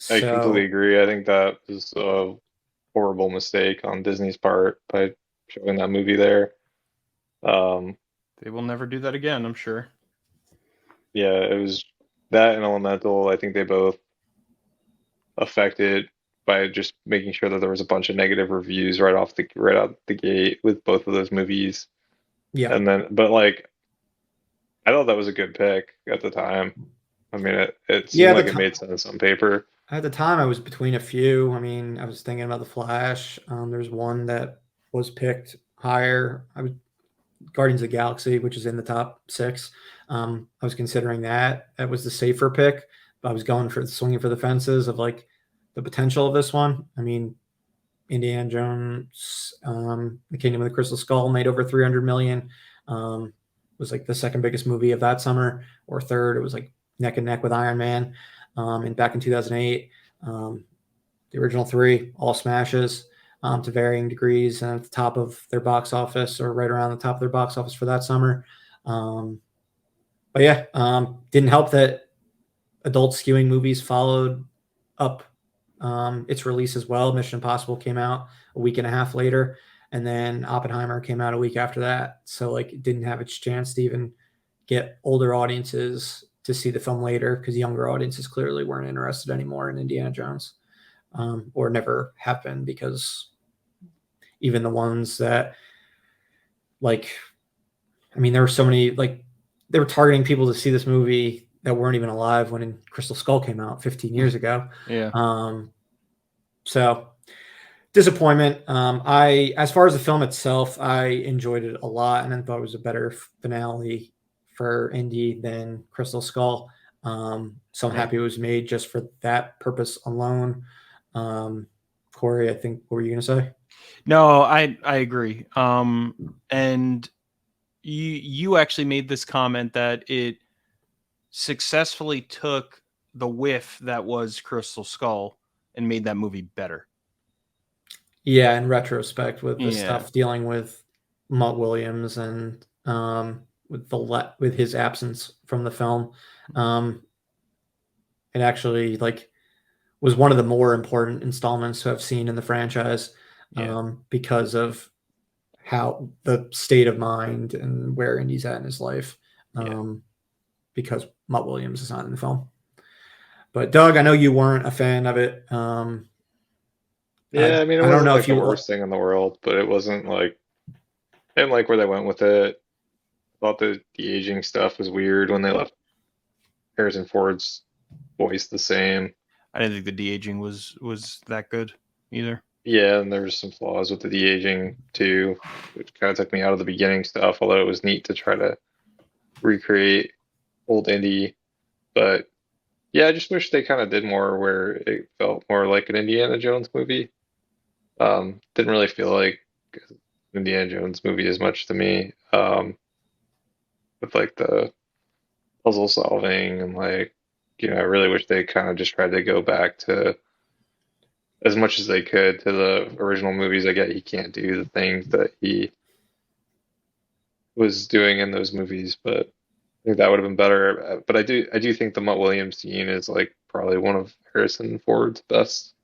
I completely agree. I think that was a horrible mistake on Disney's part by showing that movie there. They will never do that again, I'm sure. Yeah, it was that and Elemental. I think they both affected by just making sure that there was a bunch of negative reviews right out the gate with both of those movies. Yeah. And then, but like, I thought that was a good pick at the time. I mean, it seemed like it made sense on paper. At the time, I was between a few. I mean, I was thinking about the Flash. There's one that was picked higher. Guardians of the Galaxy, which is in the top 6. I was considering that. That was the safer pick. But I was swinging for the fences of like the potential of this one. I mean, Indiana Jones, The Kingdom of the Crystal Skull made over 300 million. Was like the second biggest movie of that summer, or third. It was like neck and neck with Iron Man. And back in 2008, the original 3 all smashes to varying degrees and at the top of their box office, or right around the top of their box office for that summer. But yeah, didn't help that adult skewing movies followed up its release as well. Mission Impossible came out a week and a half later, and then Oppenheimer came out a week after that. So like it didn't have its chance to even get older audiences to see the film later, because younger audiences clearly weren't interested anymore in Indiana Jones, or never have been, because even the ones that, like, I mean, there were so many, like, they were targeting people to see this movie that weren't even alive when Crystal Skull came out 15 years ago. Yeah. So disappointment. As far as the film itself, I enjoyed it a lot, and I thought it was a better finale for Indy than Crystal Skull. So I'm happy it was made just for that purpose alone. Corey, I think, what were you going to say? No, I agree. And you actually made this comment that it successfully took the whiff that was Crystal Skull and made that movie better. Yeah, in retrospect, with the stuff dealing with Mutt Williams and with his absence from the film, it actually was one of the more important installments I've seen in the franchise, because of how the state of mind and where Indy's at in his life, because Mutt Williams is not in the film. But Doug, I know you weren't a fan of it. I mean, it wasn't like the worst thing in the world, but it wasn't like, I didn't like where they went with it. I thought the de-aging stuff was weird when they left Harrison Ford's voice the same. I didn't think the de-aging was that good. either. Yeah, and there's some flaws with the de-aging too, which kind of took me out of the beginning stuff, although it was neat to try to recreate old Indy. But yeah, I just wish they kind of did more where it felt more like an Indiana Jones movie. Didn't really feel like an Indiana Jones movie as much to me. With like the puzzle solving and like, I really wish they kind of just tried to go back to as much as they could to the original movies. I get he can't do the things that he was doing in those movies, but I think that would have been better. But I do think the Mutt Williams scene is like probably one of Harrison Ford's best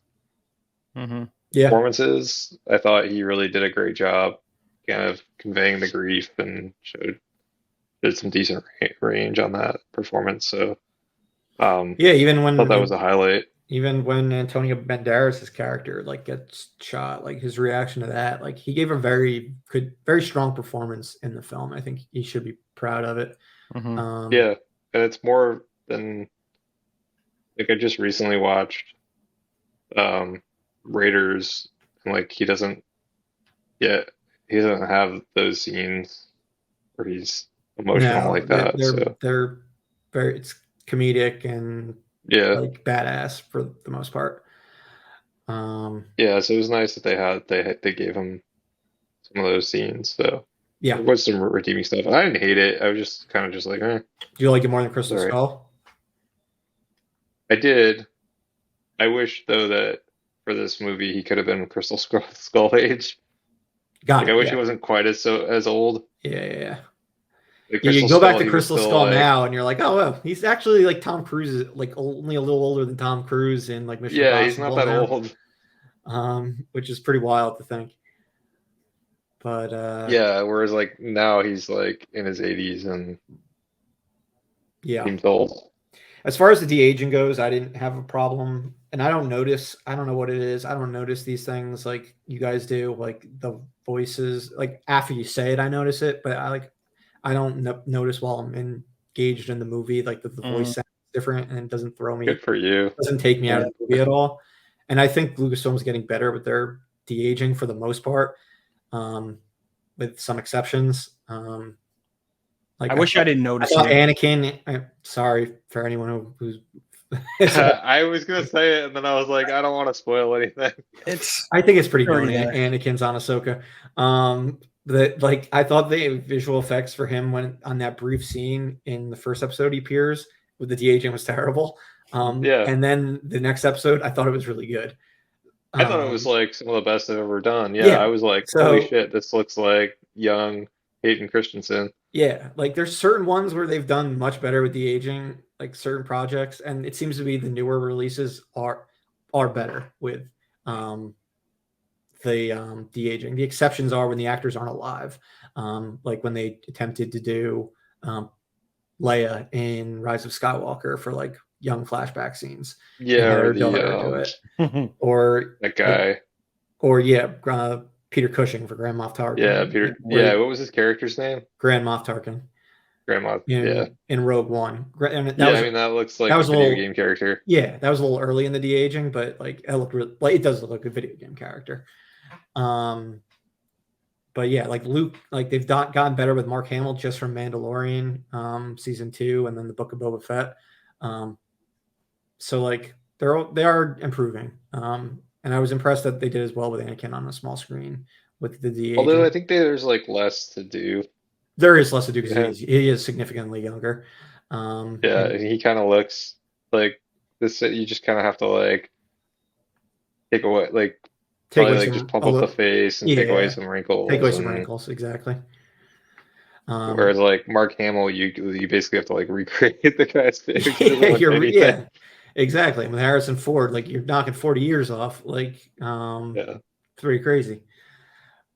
Yeah. performances. I thought he really did a great job kind of conveying the grief and did some decent range on that performance. So Yeah, even when I thought that was a highlight. Even when Antonio Banderas' character like gets shot, like his reaction to that, like he gave a very good, very strong performance in the film. I think he should be proud of it. Yeah, and it's more than like I just recently watched Raiders, and like he doesn't have those scenes where he's emotional like that. They're very, it's comedic and like badass for the most part. Yeah, so it was nice that they gave him some of those scenes. So yeah, there was some redeeming stuff. I didn't hate it. I was just kind of just like, eh. Do you like it more than Crystal Skull? I did. I wish though that for this movie he could have been Crystal Skull age. I wish he wasn't quite as old. Yeah. Like You go back to Crystal Skull now, and you're like, oh well, he's actually like Tom Cruise, like only a little older than Tom Cruise in like Mission Impossible. Yeah, he's not that old. Which is pretty wild to think. But yeah, whereas like now he's like in his 80s and seems old. As far as the de-aging goes, I didn't have a problem, and I don't know what it is. I don't notice these things like you guys do, like the voices. Like after you say it, I notice it, but I don't notice while I'm engaged in the movie, like the voice sounds different and it doesn't throw me. Good for you. It doesn't take me out of the movie at all. And I think Lucasfilm's getting better with their de-aging for the most part, with some exceptions. I wish I didn't notice it. Anakin. Sorry for anyone who's. I was gonna say it, and then I was like, I don't want to spoil anything. I think it's pretty good. Anakin's on Ahsoka. I thought the visual effects for him when on that brief scene in the first episode he appears with the de-aging was terrible. And then the next episode I thought it was really good. I thought it was like some of the best I've ever done. Yeah, I was like, holy shit, this looks like young Hayden Christensen. Yeah, like there's certain ones where they've done much better with de-aging, like certain projects, and it seems to be the newer releases are better with the de-aging. The exceptions are when the actors aren't alive, like when they attempted to do Leia in Rise of Skywalker for like young flashback scenes. Yeah, or do it. Or that guy. Peter Cushing for Grand Moff Tarkin. Yeah, Peter. Yeah, what was his character's name? Grand Moff Tarkin. Grand Moff. In Rogue One. That looks like a video game character. Yeah, that was a little early in the de-aging, but like it looked like it does look like a video game character. But yeah, like Luke, like they've gotten better with Mark Hamill just from Mandalorian season 2, and then the Book of Boba Fett. So like they are improving. And I was impressed that they did as well with Anakin on a small screen with the de-aging. Although I think there's like less to do. There is less to do because he is significantly younger. And he kind of looks like this. You just kind of have to like take away, just pump up the face and take away some wrinkles. Take away some wrinkles, exactly. Whereas like Mark Hamill, you basically have to like recreate the guy's face. Exactly. With Harrison Ford, like you're knocking 40 years off. Like, it's pretty crazy.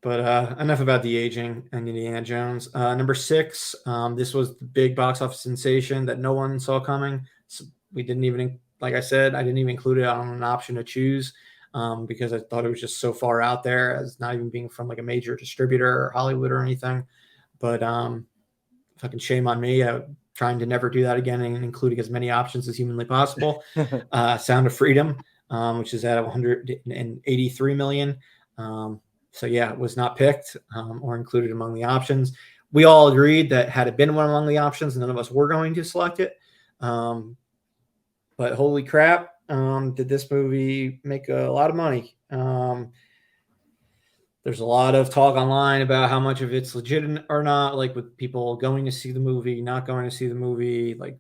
But enough about de-aging and Indiana Jones. Number 6, this was the big box office sensation that no one saw coming. So we didn't even, like I said, I didn't even include it on an option to choose because I thought it was just so far out there as not even being from like a major distributor or Hollywood or anything. But fucking shame on me. Trying to never do that again and including as many options as humanly possible. Sound of Freedom. which is at 183 million. So yeah, it was not picked or included among the options. We all agreed that had it been one among the options, none of us were going to select it. But holy crap, did this movie make a lot of money? There's a lot of talk online about how much of it's legit or not, like with people going to see the movie, not going to see the movie, like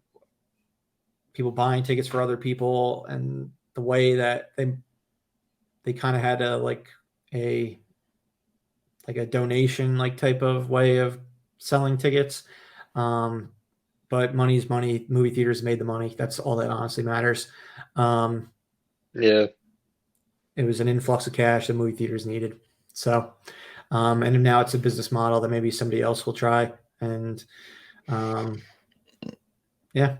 people buying tickets for other people, and the way that they kind of had a donation like type of way of selling tickets. But money's money. Movie theaters made the money. That's all that honestly matters. Yeah. It was an influx of cash that movie theaters needed. So, and now it's a business model that maybe somebody else will try. And yeah,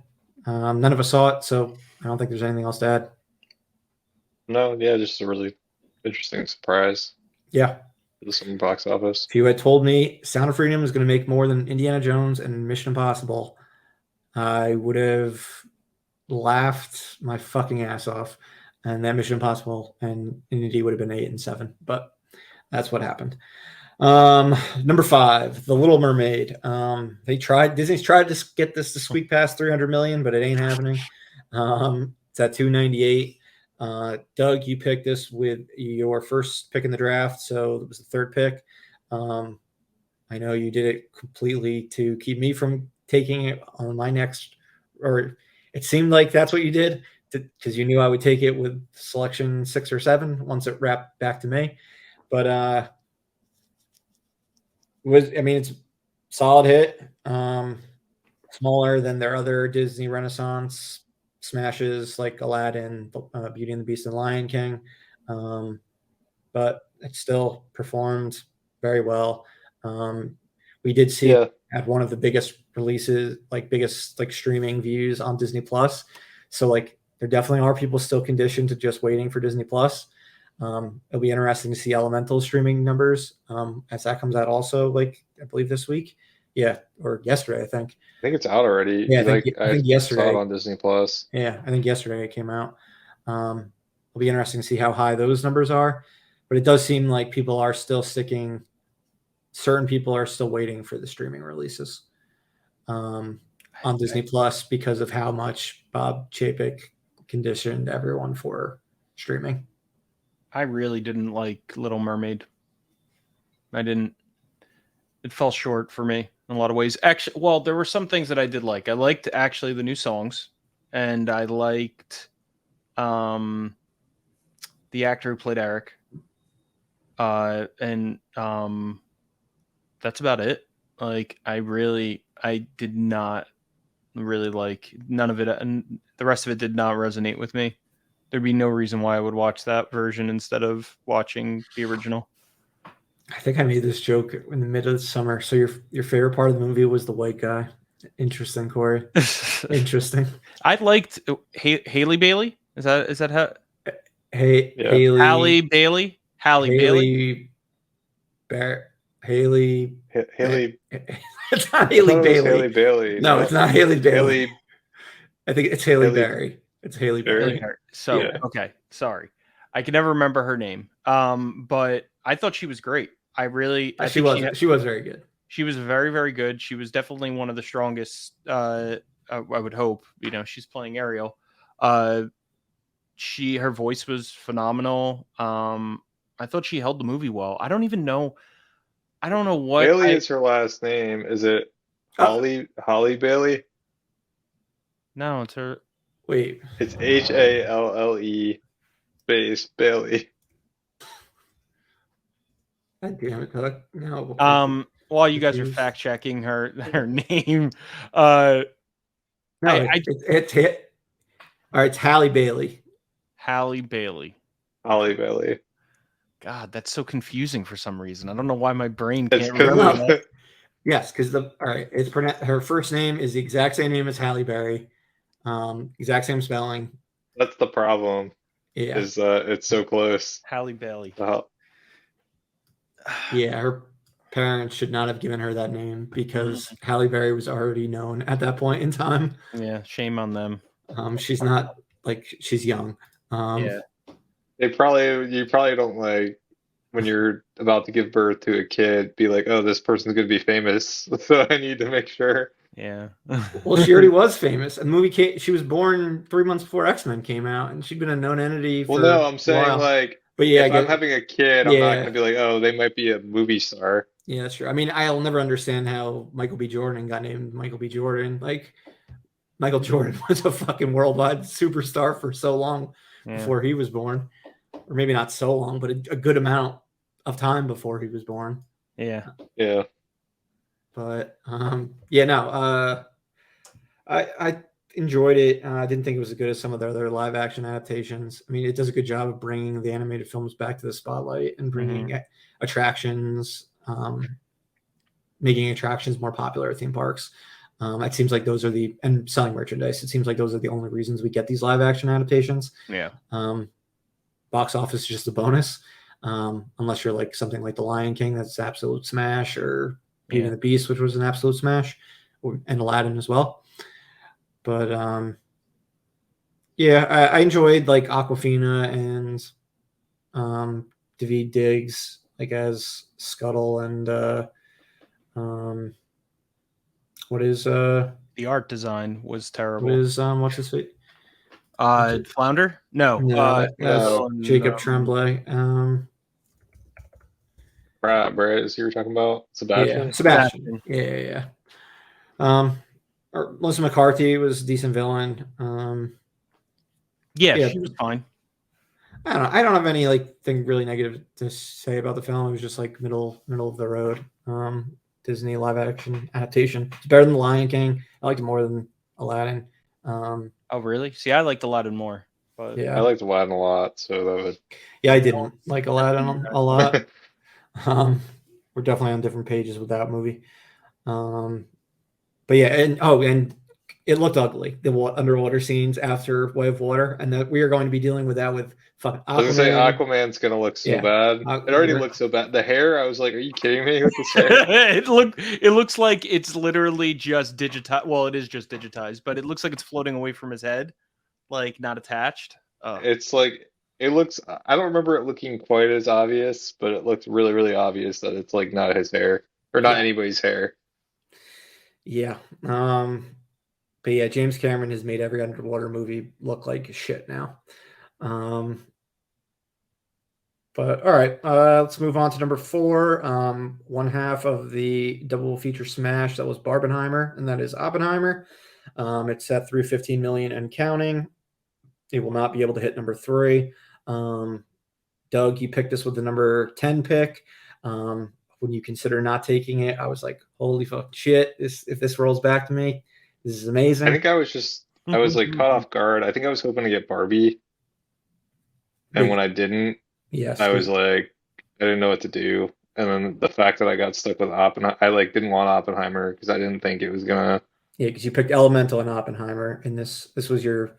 none of us saw it, so I don't think there's anything else to add. No, yeah, just a really interesting surprise. Yeah. The summer box office. If you had told me Sound of Freedom is going to make more than Indiana Jones and Mission Impossible, I would have laughed my fucking ass off. And that Mission Impossible and Indy would have been 8 and 7. But that's what happened. Number 5, The Little Mermaid. Disney's tried to get this to squeak past 300 million, but it ain't happening. It's at 298. Doug, you picked this with your first pick in the draft, so it was the third pick. I know you did it completely to keep me from taking it on my next, or it seemed like that's what you did because you knew I would take it with selection 6 or 7 once it wrapped back to me. But it's a solid hit. Smaller than their other Disney Renaissance smashes like Aladdin, Beauty and the Beast, and Lion King. But it still performed very well. We did see it at one of the biggest releases, biggest streaming views on Disney Plus. So there definitely are people still conditioned to just waiting for Disney Plus. It'll be interesting to see Elemental streaming numbers as that comes out also, I believe this week. Yeah, or yesterday, I think. I think it's out already. Yeah, I think yesterday. Saw it on Disney Plus. Yeah, I think yesterday it came out. It'll be interesting to see how high those numbers are. But it does seem like people are still sticking. Certain people are still waiting for the streaming releases on Disney Plus because of how much Bob Chapek conditioned everyone for streaming. I really didn't like Little Mermaid. I didn't. It fell short for me in a lot of ways. Actually, well, there were some things that I did like. I liked actually the new songs, and I liked the actor who played Eric. And that's about it. I did not really like none of it, and the rest of it did not resonate with me. There'd be no reason why I would watch that version instead of watching the original. I think I made this joke in the middle of the summer. So your favorite part of the movie was the white guy. Interesting, Corey. Interesting. I liked Haley Bailey. Is that how? Haley Bailey. Haley. It's not Haley Bailey. Haley Bailey. No, it's not Haley Bailey. I think it's Haley Berry. It's Haley Berry. So okay, sorry, I can never remember her name. But I thought she was great. She was very good. She was very, very good. She was definitely one of the strongest. I would hope. She's playing Ariel. Her voice was phenomenal. I thought she held the movie well. I don't know what Bailey is her last name. Is it Holly Bailey? No, it's her. Wait. It's HALLE space Bailey. God damn it, no. While you guys are fact checking her name, it's Halle Bailey. Halle Bailey. Holly Bailey. God, that's so confusing for some reason. I don't know why my brain can't remember that. Yes, because her first name is the exact same name as Halle Berry, exact same spelling. That's the problem. Yeah, it's so close. Halle Bailey. Yeah, her parents should not have given her that name because Halle Berry was already known at that point in time. Yeah, shame on them. She's not she's young. Yeah. you probably don't like when you're about to give birth to a kid, be like, oh, this person's gonna be famous, so I need to make sure. Yeah. Well, she already was famous. And the movie came, she was born 3 months before X-Men came out, and she'd been a known entity for Well, no, I'm a saying while. like But yeah, I if I'm get, having a kid, I'm not yeah, gonna be like, oh, they might be a movie star. yeah, that's true. I mean, I'll never understand how Michael B. Jordan got named Michael B. Jordan. Like, Michael Jordan was a fucking worldwide superstar for so long before he was born, or maybe not so long, but a good amount of time before he was born. Yeah. Yeah. But yeah, no, I enjoyed it. I didn't think it was as good as some of the other live action adaptations. I mean, it does a good job of bringing the animated films back to the spotlight and bringing attractions, making attractions more popular at theme parks. It seems like those are and selling merchandise. It seems like those are the only reasons we get these live action adaptations. Yeah. Box office is just a bonus, unless you're like something like The Lion King, that's absolute smash, or Beauty and the Beast, which was an absolute smash, and Aladdin as well. But yeah, I enjoyed like Aquafina and Daveed Diggs like as Scuttle and what is the art design was terrible. what is what's his face? Flounder? No. That's Jacob Tremblay. Brad, you were talking about Sebastian? Yeah, Sebastian. Yeah. Or Melissa McCarthy was a decent villain. Yeah, she was fine. I don't have any like thing really negative to say about the film. It was just like middle of the road. Disney live action adaptation. It's better than The Lion King. I liked it more than Aladdin. Oh really? See, I liked Aladdin more. But yeah, I liked Aladdin a lot, so that would. Yeah, I didn't like Aladdin a lot. We're definitely on different pages with that movie. But yeah, and it looked ugly. The underwater scenes after Way of Water, and that we are going to be dealing with that with fucking Aquaman. I was gonna say Aquaman's gonna look so bad. It already looks so bad. The hair, I was like, "Are you kidding me with this hair?" It looks like it's literally just digitized. Well, it is just digitized, but it looks like it's floating away from his head, like not attached. It's like it looks. I don't remember it looking quite as obvious, but it looked really, really obvious that it's like not his hair or not anybody's hair. Yeah. But yeah, James Cameron has made every underwater movie look like shit now. But all right, let's move on to number 4. One half of the double feature smash that was Barbenheimer, and that is Oppenheimer. It's at $315 million and counting. It will not be able to hit number 3. Doug, you picked this with the number 10 pick. When you consider not taking it, I was like, holy fuck shit. If this rolls back to me, this is amazing. I think I was like caught off guard. I think I was hoping to get Barbie. And when I didn't, I was like, I didn't know what to do. And then the fact that I got stuck with Oppenheimer, I like didn't want Oppenheimer because I didn't think it was gonna. Yeah, because you picked Elemental and Oppenheimer, and this was your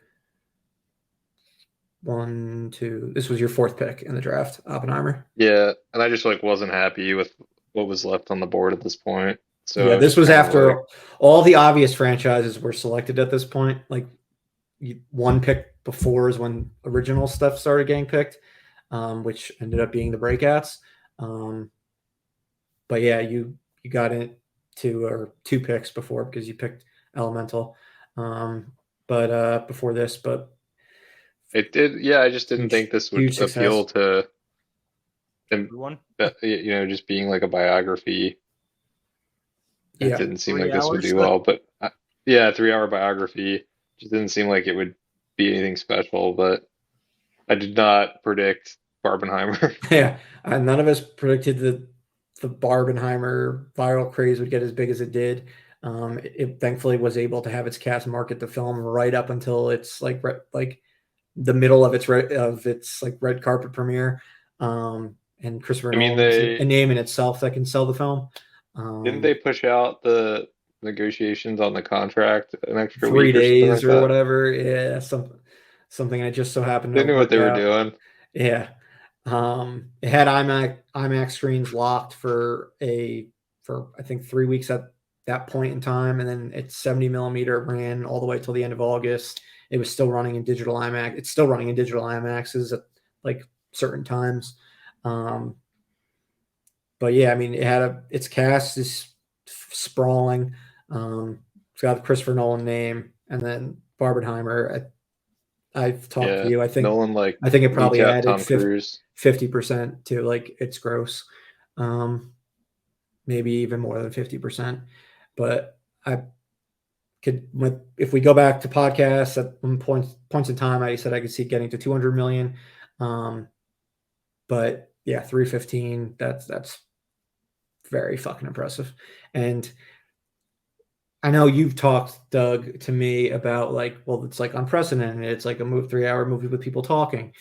this was your 4th pick in the draft, Oppenheimer. Yeah, and I just like wasn't happy with what was left on the board at this point. So yeah, this was after all the obvious franchises were selected at this point. Like one pick before is when original stuff started getting picked, which ended up being the breakouts. But yeah, you got it 2 picks before because you picked Elemental. But before this, but it did. Yeah, I just didn't think this would appeal to everyone. Just being like a biography. It didn't seem like this would do well. But 3-hour biography just didn't seem like it would be anything special. But I did not predict Barbenheimer. Yeah, none of us predicted that the Barbenheimer viral craze would get as big as it did. It thankfully was able to have its cast market the film right up until it's like the middle of its red carpet premiere. And Christopher Nolan is a name in itself that can sell the film. Didn't they push out the negotiations on the contract an extra 3 week days or whatever? Yeah, something I just so happened to. They knew what they were doing. Yeah. It had IMAX screens locked for I think 3 weeks at that point in time, and then it's 70 millimeter ran all the way till the end of August. It was still running in digital IMAX. It's still running in digital IMAXs at like certain times. But yeah, I mean, its cast is sprawling. It's got the Christopher Nolan name, and then Barbenheimer. I've talked to you. I think Nolan it probably kneecapped added Tom Cruise. 50% to like its gross, maybe even more than 50%. But I could, if we go back to podcasts at one points in time, I said I could see getting to 200 million. But yeah, 315. That's very fucking impressive. And I know you've talked, Doug, to me about like, well, it's like unprecedented. It's like a 3-hour movie with people talking.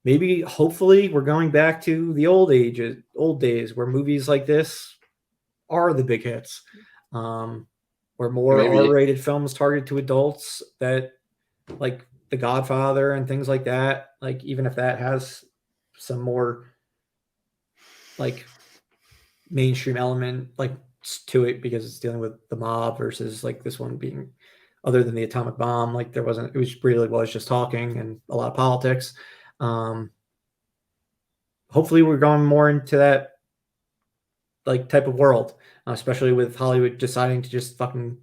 Maybe, hopefully, we're going back to the old days where movies like this are the big hits, where more R-rated films targeted to adults that, like The Godfather and things like that. Like, even if that has some more like mainstream element like to it because it's dealing with the mob versus like this one being, other than the atomic bomb, like it was just talking and a lot of politics. Hopefully we're going more into that like type of world, especially with Hollywood deciding to just fucking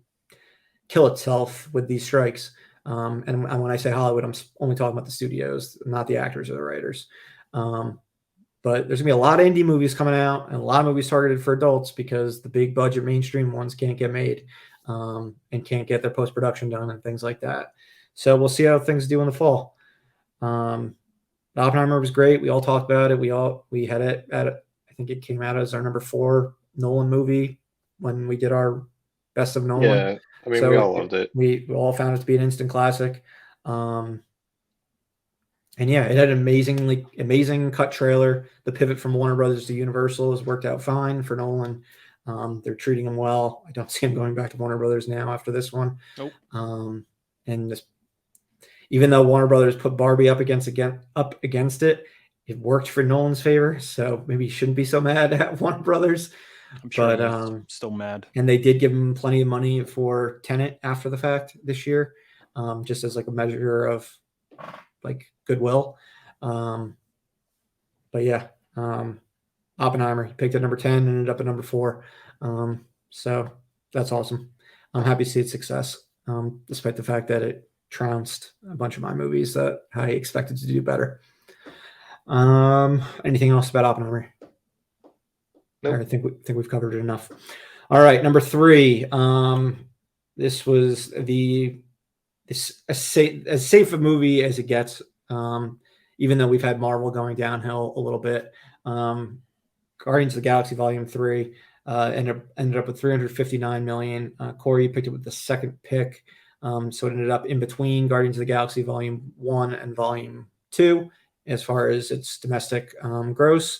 kill itself with these strikes. And when I say Hollywood, I'm only talking about the studios, not the actors or the writers. But there's gonna be a lot of indie movies coming out and a lot of movies targeted for adults because the big budget mainstream ones can't get made, and can't get their post-production done and things like that. So we'll see how things do in the fall. Oppenheimer was great. We all talked about it. We had it at, I think it came out as our number 4 Nolan movie when we did our best of Nolan. Yeah, I mean, we all loved it. We all found it to be an instant classic. And yeah, it had an amazing cut trailer. The pivot from Warner Brothers to Universal has worked out fine for Nolan. They're treating him well. I don't see him going back to Warner Brothers now after this one. Nope. And even though Warner Brothers put Barbie up against it, it worked for Nolan's favor. So maybe he shouldn't be so mad at Warner Brothers. I'm sure he's still mad. And they did give him plenty of money for Tenet after the fact this year, just as like a measure of like goodwill. But yeah, Oppenheimer, he picked at number 10, ended up at number 4. So that's awesome. I'm happy to see its success, despite the fact that it trounced a bunch of my movies that I expected to do better. Anything else about Oppenheimer? Nope. I think we've covered it enough. All right, number 3. This was as safe a movie as it gets. Even though we've had Marvel going downhill a little bit. Guardians of the Galaxy Volume 3 ended up with 359 million. Corey picked it with the second pick. So it ended up in between Guardians of the Galaxy Volume 1 and Volume 2 as far as its domestic gross.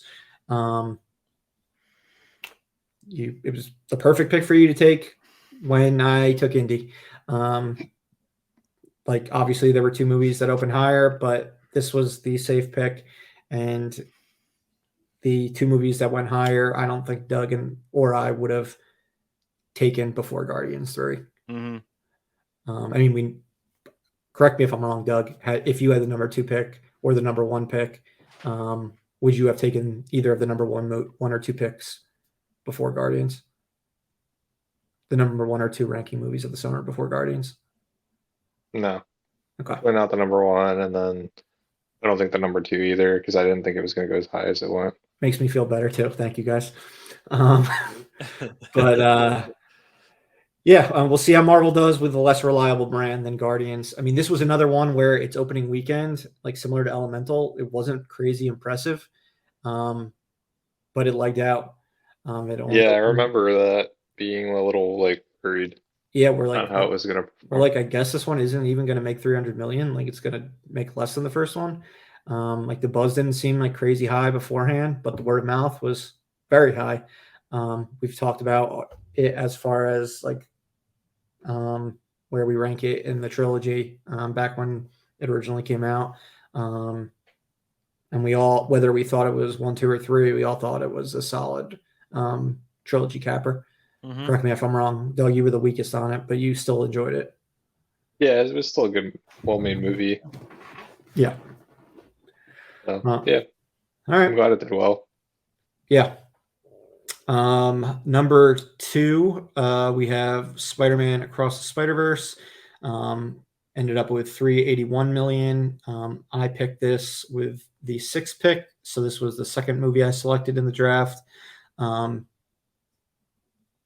It was the perfect pick for you to take when I took Indy. Like, obviously, there were 2 movies that opened higher, but this was the safe pick. And the 2 movies that went higher, I don't think Doug or I would have taken before Guardians 3. Mm-hmm. I mean, correct me if I'm wrong, Doug. If you had the number 2 pick or the number 1 pick, would you have taken either of the number 1 or 2 picks before Guardians? The number 1 or 2 ranking movies of the summer before Guardians? No. Okay. Went out the number 1, and then I don't think the number 2 either because I didn't think it was going to go as high as it went. Makes me feel better too. Thank you, guys. But yeah, we'll see how Marvel does with a less reliable brand than Guardians. I mean, this was another one where its opening weekend, like similar to Elemental, it wasn't crazy impressive, but it legged out. I remember that being a little like worried. Yeah, we're like, how it was going to perform. We're like, I guess this one isn't even going to make 300 million. Like, it's going to make less than the first one. Like, the buzz didn't seem like crazy high beforehand, but the word of mouth was very high. We've talked about it as far as like where we rank it in the trilogy back when it originally came out. And we all, whether we thought it was 1, 2, or 3, we all thought it was a solid trilogy capper. Mm-hmm. Correct me if I'm wrong. Doug, you were the weakest on it, but you still enjoyed it. Yeah, it was still a good, well-made movie. Yeah. Yeah, all right. I'm glad it did well. Yeah. Number 2, we have Spider-Man Across the Spider-Verse. Ended up with 381 million. I picked this with the 6th pick, so this was the second movie I selected in the draft.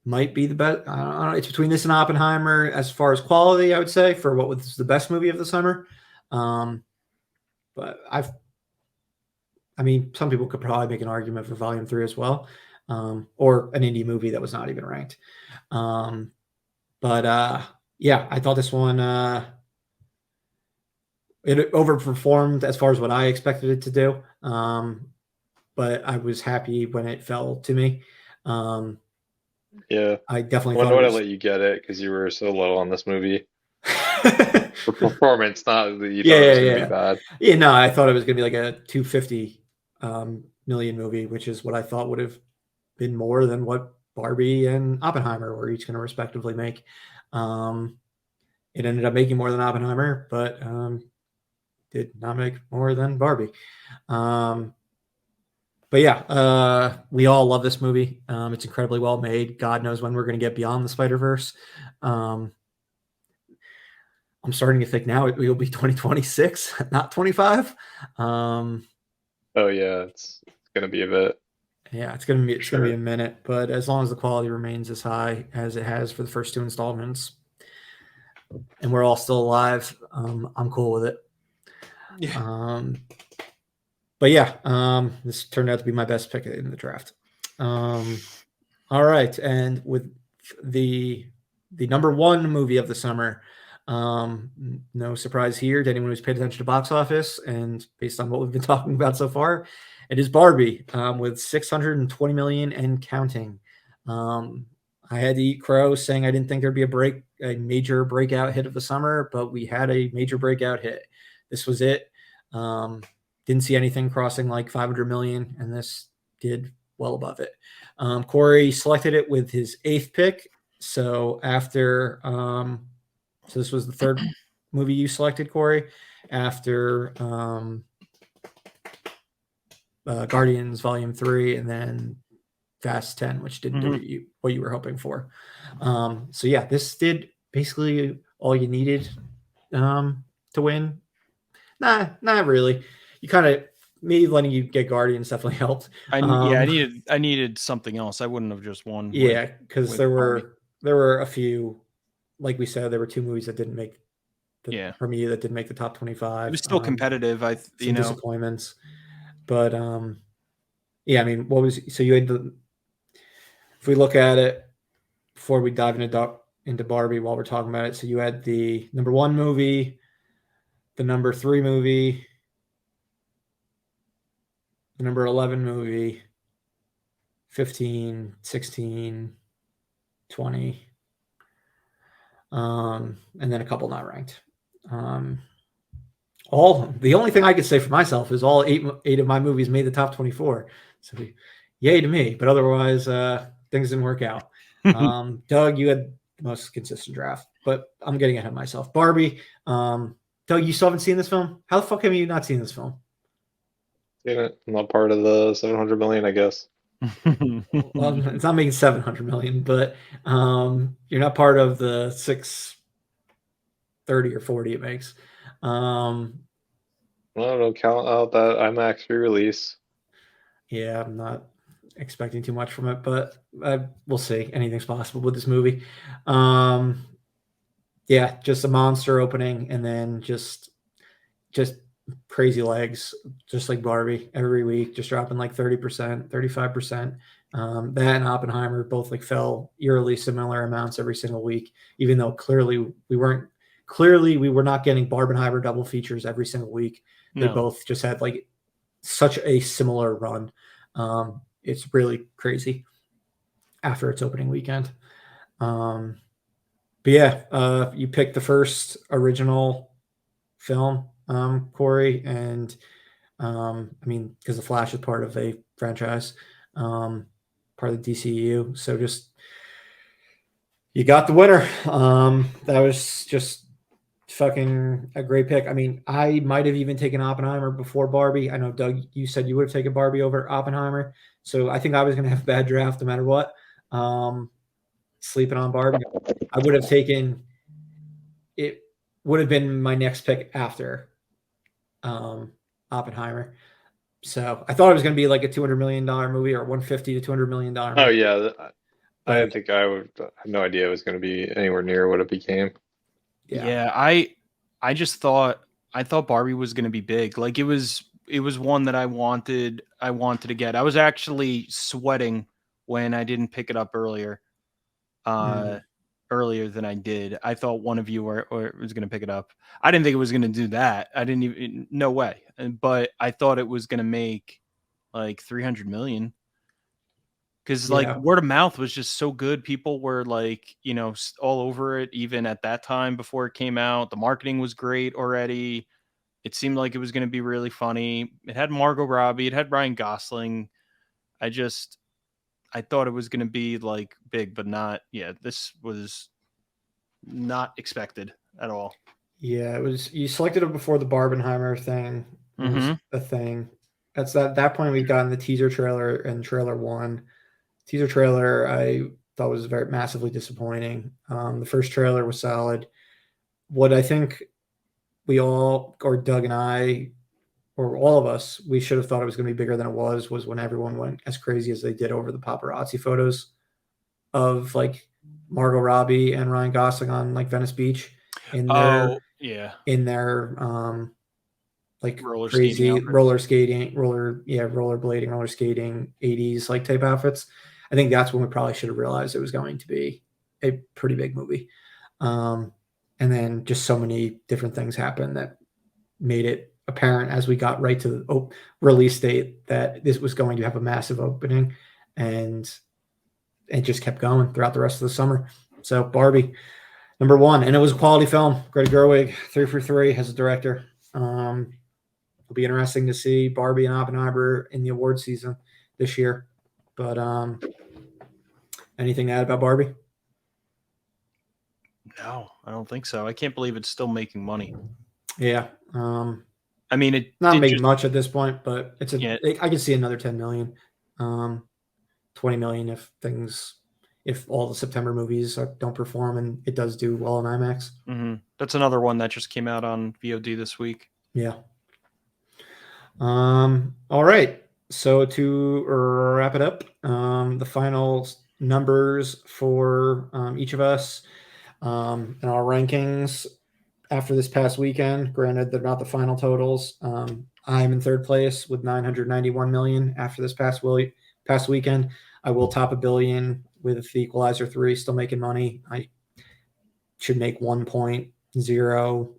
Might be the best. I don't know. It's between this and Oppenheimer as far as quality, I would say, for what was the best movie of the summer. But I mean, some people could probably make an argument for Volume 3 as well, or an indie movie that was not even ranked. Yeah, I thought this one it overperformed as far as what I expected it to do. But I was happy when it fell to me. Yeah, I definitely wonder thought what it I was... let you get it because you were so low on this movie. For performance, not that you thought it was going to be bad. Yeah, no, I thought it was going to be like a 250 million movie, which is what I thought would have been more than what Barbie and Oppenheimer were each going to respectively make. It ended up making more than Oppenheimer, but did not make more than Barbie. But yeah, we all love this movie. It's incredibly well made. God knows when we're going to get beyond the Spider-Verse. I'm starting to think now it will be 2026, not 25. Oh yeah, it's going to be a bit. Yeah, it's gonna be a minute, but as long as the quality remains as high as it has for the first 2 installments, and we're all still alive, I'm cool with it. Yeah. But yeah, this turned out to be my best pick in the draft. All right, and with the number 1 movie of the summer, no surprise here to anyone who's paid attention to box office, and based on what we've been talking about so far, it is Barbie, with 620 million and counting. I had to eat crow saying I didn't think there'd be a major breakout hit of the summer, but we had a major breakout hit. This was it. Didn't see anything crossing like 500 million, and this did well above it. Corey selected it with his 8th pick. So after, so this was the 3rd movie you selected, Corey, after Guardians Volume 3, and then Fast 10, which didn't do what you were hoping for. So yeah, this did basically all you needed to win. Nah, not really. You kind of, me letting you get Guardians definitely helped. I needed something else. I wouldn't have just won. Yeah, because there were a few, like we said, there were 2 movies that didn't make for me that didn't make the top 25. It was still competitive. Some disappointments, but yeah, I mean, so you had if we look at it before we dive into Barbie while we're talking about it, so you had the number 1 movie, the number 3 movie, the number 11 movie, 15, 16, 20, and then a couple not ranked. The only thing I could say for myself is all 8 of my movies made the top 24. So yay to me, but otherwise things didn't work out. Doug, you had the most consistent draft, but I'm getting ahead of myself. Barbie, Doug, you still haven't seen this film? How the fuck have you not seen this film? Seen it. I'm not part of the 700 million, I guess. Well, it's not making 700 million, but you're not part of the 630 or 40 it makes. I don't know, count out that IMAX re-release. Yeah, I'm not expecting too much from it, but we'll see. Anything's possible with this movie. Yeah, just a monster opening, and then just crazy legs, just like Barbie every week, just dropping like 30%, 35%. That and Oppenheimer both like fell eerily similar amounts every single week, even though clearly we were not getting Barbenheimer double features every single week. They both just had like such a similar run. It's really crazy after its opening weekend. But yeah, you picked the first original film, Corey, and I mean, because The Flash is part of a franchise, part of the DCU. So just you got the winner. That was just fucking a great pick. I mean, I might have even taken Oppenheimer before Barbie. I know, Doug, you said you would have taken Barbie over Oppenheimer. So I think I was going to have a bad draft no matter what. Sleeping on Barbie. I would have taken it, would have been my next pick after Oppenheimer. So I thought it was going to be like a $200 million movie or 150 to $200 million movie. Oh yeah, I didn't think I had no idea it was going to be anywhere near what it became. Yeah, I just thought Barbie was going to be big. Like it was one that I wanted to get. I was actually sweating when I didn't pick it up earlier. Earlier than I did. I thought one of you was going to pick it up. I didn't think it was going to do that. I didn't even, no way. But I thought it was going to make like 300 million. Because like word of mouth was just so good. People were like, you know, all over it, even at that time before it came out. The marketing was great already. It seemed like it was going to be really funny. It had Margot Robbie. It had Ryan Gosling. I thought it was going to be like big, but not. Yeah, this was not expected at all. Yeah, it was. You selected it before the Barbenheimer thing was a thing. That's that point we've gotten the teaser trailer and trailer 1. Teaser trailer I thought was very massively disappointing. The first trailer was solid. What I think we all, or Doug and I, or all of us, we should have thought it was going to be bigger than it was when everyone went as crazy as they did over the paparazzi photos of like Margot Robbie and Ryan Gosling on like Venice Beach in their like roller crazy rollerblading, roller skating 80s like type outfits. I think that's when we probably should have realized it was going to be a pretty big movie. And then just so many different things happened that made it apparent as we got right to the release date that this was going to have a massive opening, and it just kept going throughout the rest of the summer. So Barbie, number 1, and it was a quality film. Greta Gerwig, 3 for 3 as a director. It'll be interesting to see Barbie and Oppenheimer in the award season this year. But anything to add about Barbie? No, I don't think so. I can't believe it's still making money. Yeah. I mean, it not making much at this point, but it's I can see another 10 million, 20 million if all the September movies don't perform and it does do well in IMAX. That's another one that just came out on VOD this week. Yeah. All right. So to wrap it up, the final numbers for each of us and our rankings after this past weekend. Granted, they're not the final totals. I'm in third place with 991 million after this past weekend. I will top $1 billion with the Equalizer 3 still making money. I should make 1.0,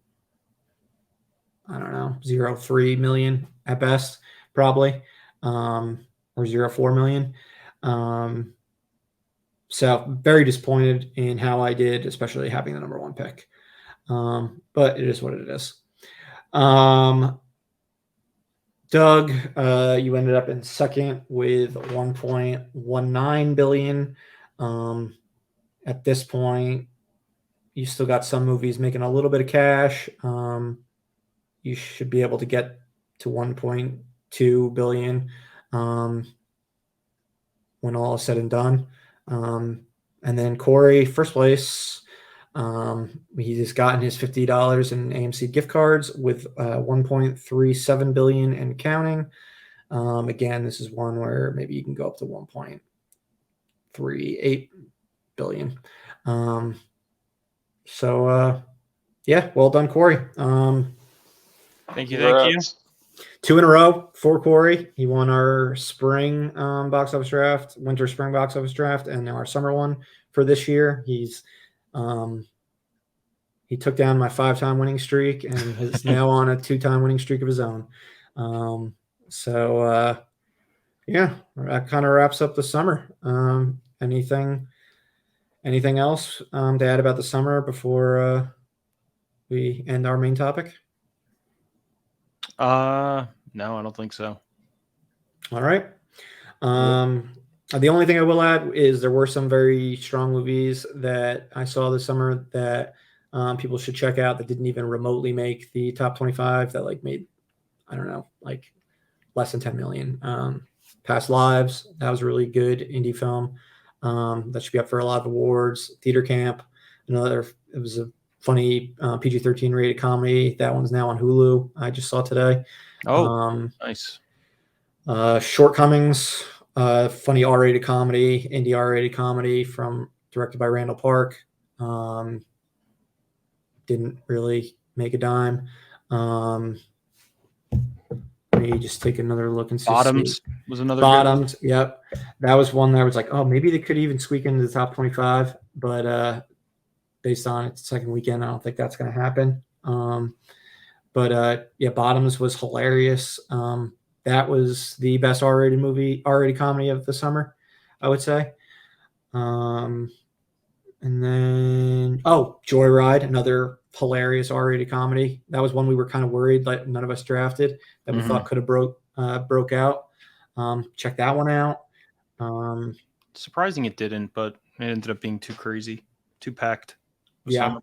I don't know, 0.3 million at best, probably, or 0.4 million. So very disappointed in how I did, especially having the number 1 pick. But it is what it is. Doug, you ended up in second with 1.19 billion. At this point, you still got some movies making a little bit of cash. You should be able to get to 1.2 billion when all is said and done. And then Corey, first place. He just gotten his $50 in AMC gift cards with 1.37 billion and counting. Again, this is one where maybe you can go up to 1.38 billion. Yeah, well done, Corey. Thank you. 2 in a row for Corey. He won our spring box office draft, winter spring box office draft, and now our summer one for this year. He took down my 5-time winning streak and is now on a 2-time winning streak of his own. Yeah, that kind of wraps up the summer. Anything else to add about the summer before we end our main topic? No, I don't think so. All right. The only thing I will add is there were some very strong movies that I saw this summer that people should check out that didn't even remotely make the top 25 that like made, I don't know, like less than 10 million. Past Lives, that was a really good indie film. That should be up for a lot of awards. Theater Camp, it was a funny PG-13 rated comedy. That one's now on Hulu. I just saw today. Nice. Shortcomings, funny R-rated comedy, indie R-rated comedy directed by Randall Park. Didn't really make a dime. Let me just take another look and see. Bottoms was another Bottoms. Yep. That was one that I was like, oh, maybe they could even squeak into the top 25, but based on its second weekend, I don't think that's going to happen. But Bottoms was hilarious. That was the best R-rated comedy of the summer, I would say. And then, Joyride, another hilarious R-rated comedy. That was one we were kind of worried that none of us drafted that we thought could have broke out. Check that one out. Surprising it didn't, but it ended up being too crazy, too packed. Yeah.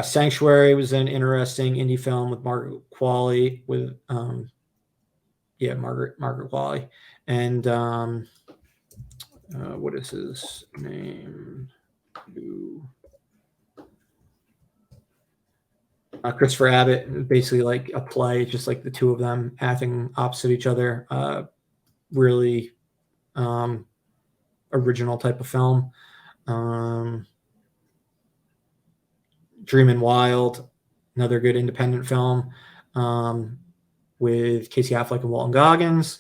Sanctuary was an interesting indie film with Margaret Qualley Margaret Qualley. And what is his name? Christopher Abbott, basically like a play, just like the two of them acting opposite each other. Really original type of film. Dreamin' Wild, another good independent film with Casey Affleck and Walton Goggins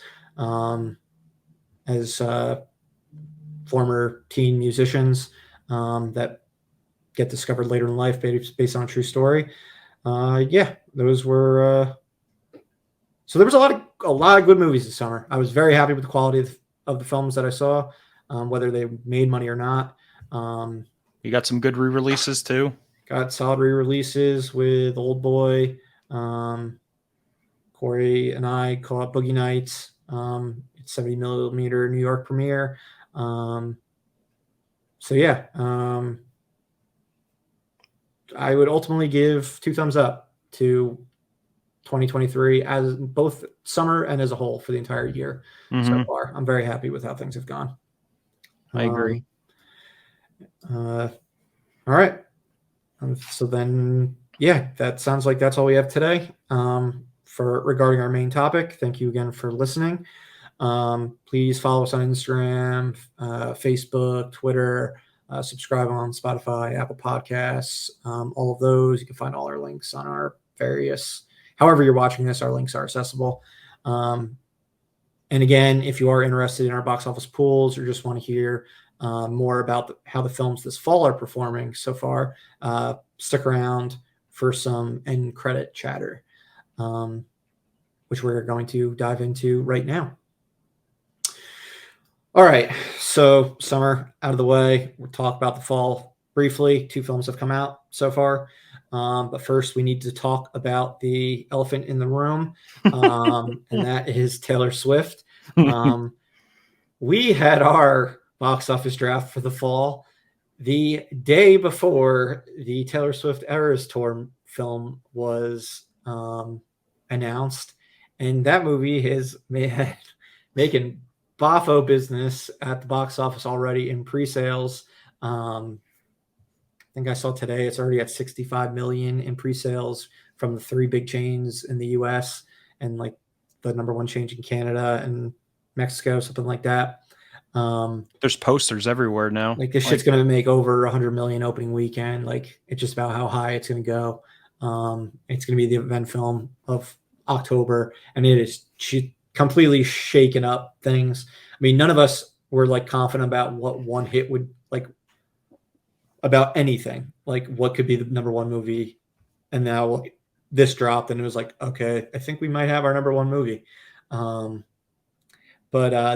as former teen musicians that get discovered later in life based on a true story. Those were so there was a lot of good movies this summer. I was very happy with the quality of the films that I saw, whether they made money or not. You got some good re-releases too. Got solid re-releases with Old Boy. Corey and I call it Boogie Nights. It's 70 millimeter New York premiere. I would ultimately give 2 thumbs up to 2023 as both summer and as a whole for the entire year so far. I'm very happy with how things have gone. I agree. All right. So then, that sounds like that's all we have today regarding our main topic. Thank you again for listening. Please follow us on Instagram, Facebook, Twitter, subscribe on Spotify, Apple Podcasts, all of those. You can find all our links on our however you're watching this, our links are accessible. And again, if you are interested in our box office pools or just want to hear more about how the films this fall are performing so far, stick around for some end credit chatter, which we're going to dive into right now. All right, so summer out of the way, we'll talk about the fall briefly. 2 films have come out so far, but first we need to talk about the elephant in the room, and that is Taylor Swift. We had our box office draft for the fall the day before the Taylor Swift Eras Tour film was announced, and that movie is making boffo business at the box office already in pre-sales. I think I saw today it's already at 65 million in pre-sales from the 3 big chains in the US and like the number 1 chain in Canada and Mexico, something like that. There's posters everywhere now. Like this shit's gonna make over 100 million opening weekend. Like it's just about how high it's gonna go. It's gonna be the event film of October, and it is completely shaken up things. I mean, none of us were like confident about what one hit would like about anything, like what could be the number 1 movie. And now this dropped and it was like, okay, I think we might have our number 1 movie. But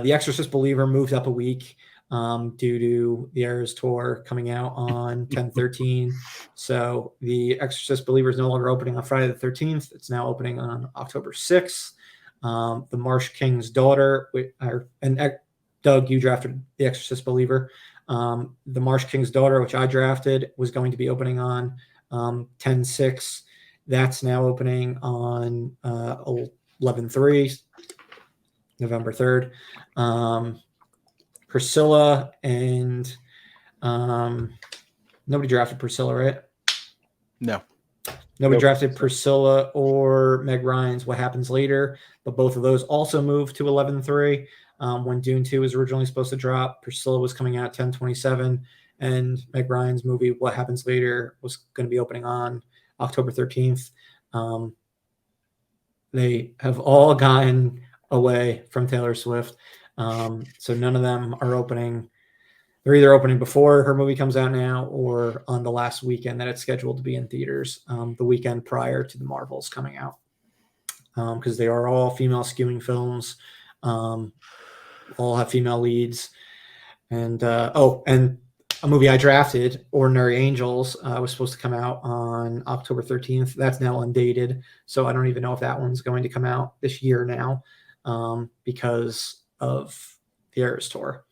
The Exorcist Believer moved up a week due to the Eras Tour coming out on 10/13. So The Exorcist Believer is no longer opening on Friday the 13th. It's now opening on October 6th. The Marsh King's Daughter, and Doug, you drafted The Exorcist Believer. The Marsh King's Daughter, which I drafted, was going to be opening on 10/6. That's now opening on 11/3, November 3rd. Priscilla and nobody drafted Priscilla, right? No. Nobody Nope. drafted Priscilla or Meg Ryan's What Happens Later, but both of those also moved to 11/3. When Dune 2 was originally supposed to drop, Priscilla was coming out 10/27, and Meg Ryan's movie What Happens Later was going to be opening on October 13th. They have all gotten away from Taylor Swift, so none of them are opening. They're either opening before her movie comes out now or on the last weekend that it's scheduled to be in theaters, the weekend prior to the Marvels coming out, because they are all female skewing films, all have female leads. And and a movie I drafted, Ordinary Angels, was supposed to come out on October 13th. That's now undated, so I don't even know if that one's going to come out this year now, because of the Eras Tour.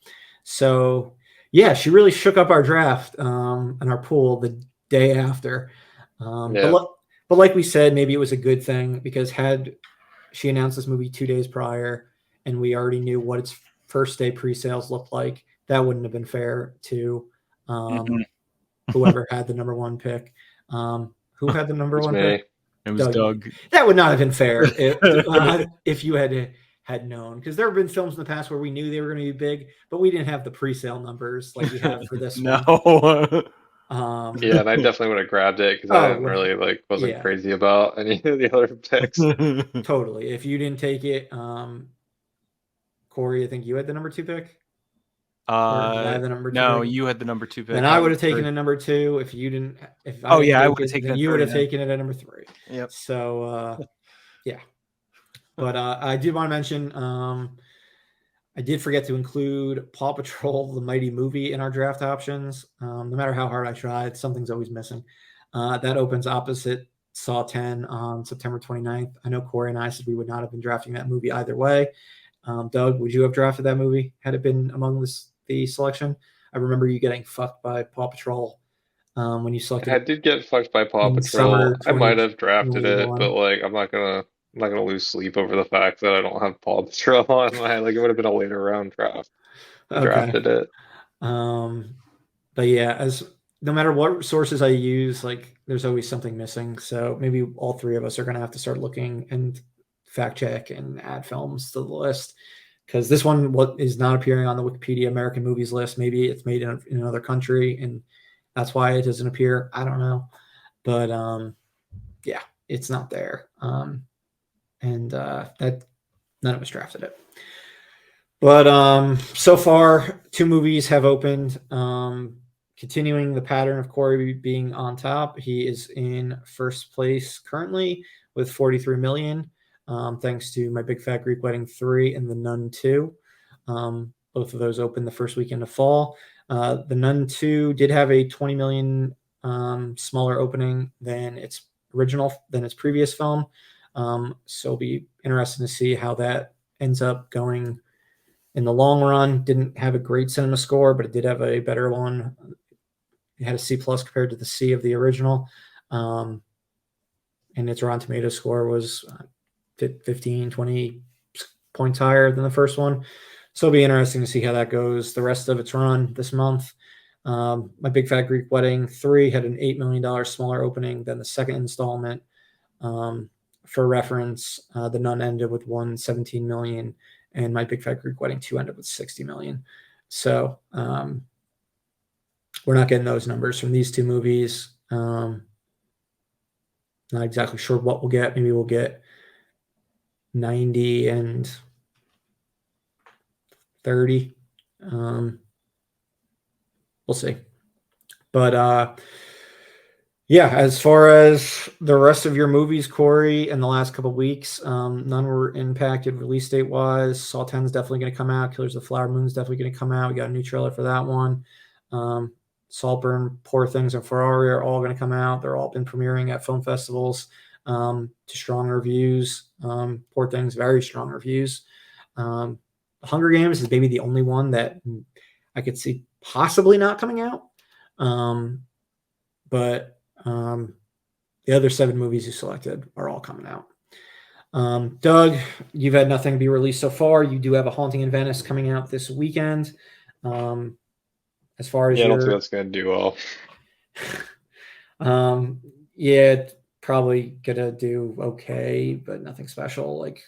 So yeah, she really shook up our draft and our pool the day after. But like we said, maybe it was a good thing, because had she announced this movie 2 days prior and we already knew what its first day pre-sales looked like, that wouldn't have been fair to whoever had the number one pick. Who had the number one pick? It was Doug. That would not have been fair if you had known, because there have been films in the past where we knew they were going to be big, but we didn't have the pre-sale numbers like we have for this one. Yeah, and I definitely would have grabbed it, because I didn't really wasn't crazy about any of the other picks. Totally. If you didn't take it, Corey, I think you had the number 2 pick. I have the number 2 no, pick? you had the number 2 pick. Then I would have taken a number 2. If you didn't, I would have taken it. You would have taken it at number 3. Yep. So yeah. But I did want to mention, I did forget to include Paw Patrol, the Mighty Movie, in our draft options. No matter how hard I tried, something's always missing. That opens opposite Saw 10 on September 29th. I know Corey and I said we would not have been drafting that movie either way. Doug, would you have drafted that movie had it been among the selection? I remember you getting fucked by Paw Patrol when you selected. I did get fucked by Paw Patrol. I might have drafted it, but I'm not gonna lose sleep over the fact that I don't have Paw Patrol on my it would have been a later round draft. I drafted it. But yeah, no matter what sources I use, there's always something missing. So maybe all three of us are gonna have to start looking and fact check and add films to the list, because this one is not appearing on the Wikipedia American movies list. Maybe it's made in another country and that's why it doesn't appear. I don't know, but yeah, it's not there. And that none of us drafted it. But so far, 2 movies have opened. Continuing the pattern of Corey being on top, he is in first place currently with 43 million. Thanks to My Big Fat Greek Wedding 3 and The Nun 2. Both of those opened the first weekend of fall. The Nun 2 did have a 20 million smaller opening than its previous film. So it'll be interesting to see how that ends up going in the long run. Didn't have a great cinema score, but it did have a better one. It had a C+ compared to the C of the original. And its Rotten Tomatoes score was 15, 20 points higher than the first one. So it'll be interesting to see how that goes the rest of its run this month. My Big Fat Greek Wedding 3 had an $8 million smaller opening than the second installment. For reference, The Nun ended with 117 million, and My Big Fat Greek Wedding 2 ended with 60 million. So we're not getting those numbers from these 2 movies. Not exactly sure what we'll get. Maybe we'll get 90 and 30. We'll see. But yeah, as far as the rest of your movies, Corey, in the last couple of weeks, none were impacted release date wise. Saw 10 is definitely going to come out. Killers of the Flower Moon is definitely going to come out. We got a new trailer for that one. Saltburn, Poor Things, and Ferrari are all going to come out. They're all been premiering at film festivals to strong reviews. Poor Things, very strong reviews. Hunger Games is maybe the only one that I could see possibly not coming out. But the other 7 movies you selected are all coming out. Doug, you've had nothing be released so far. You do have A Haunting in Venice coming out this weekend. As far as I don't think that's gonna do well. Yeah, probably gonna do okay, but nothing special. Like,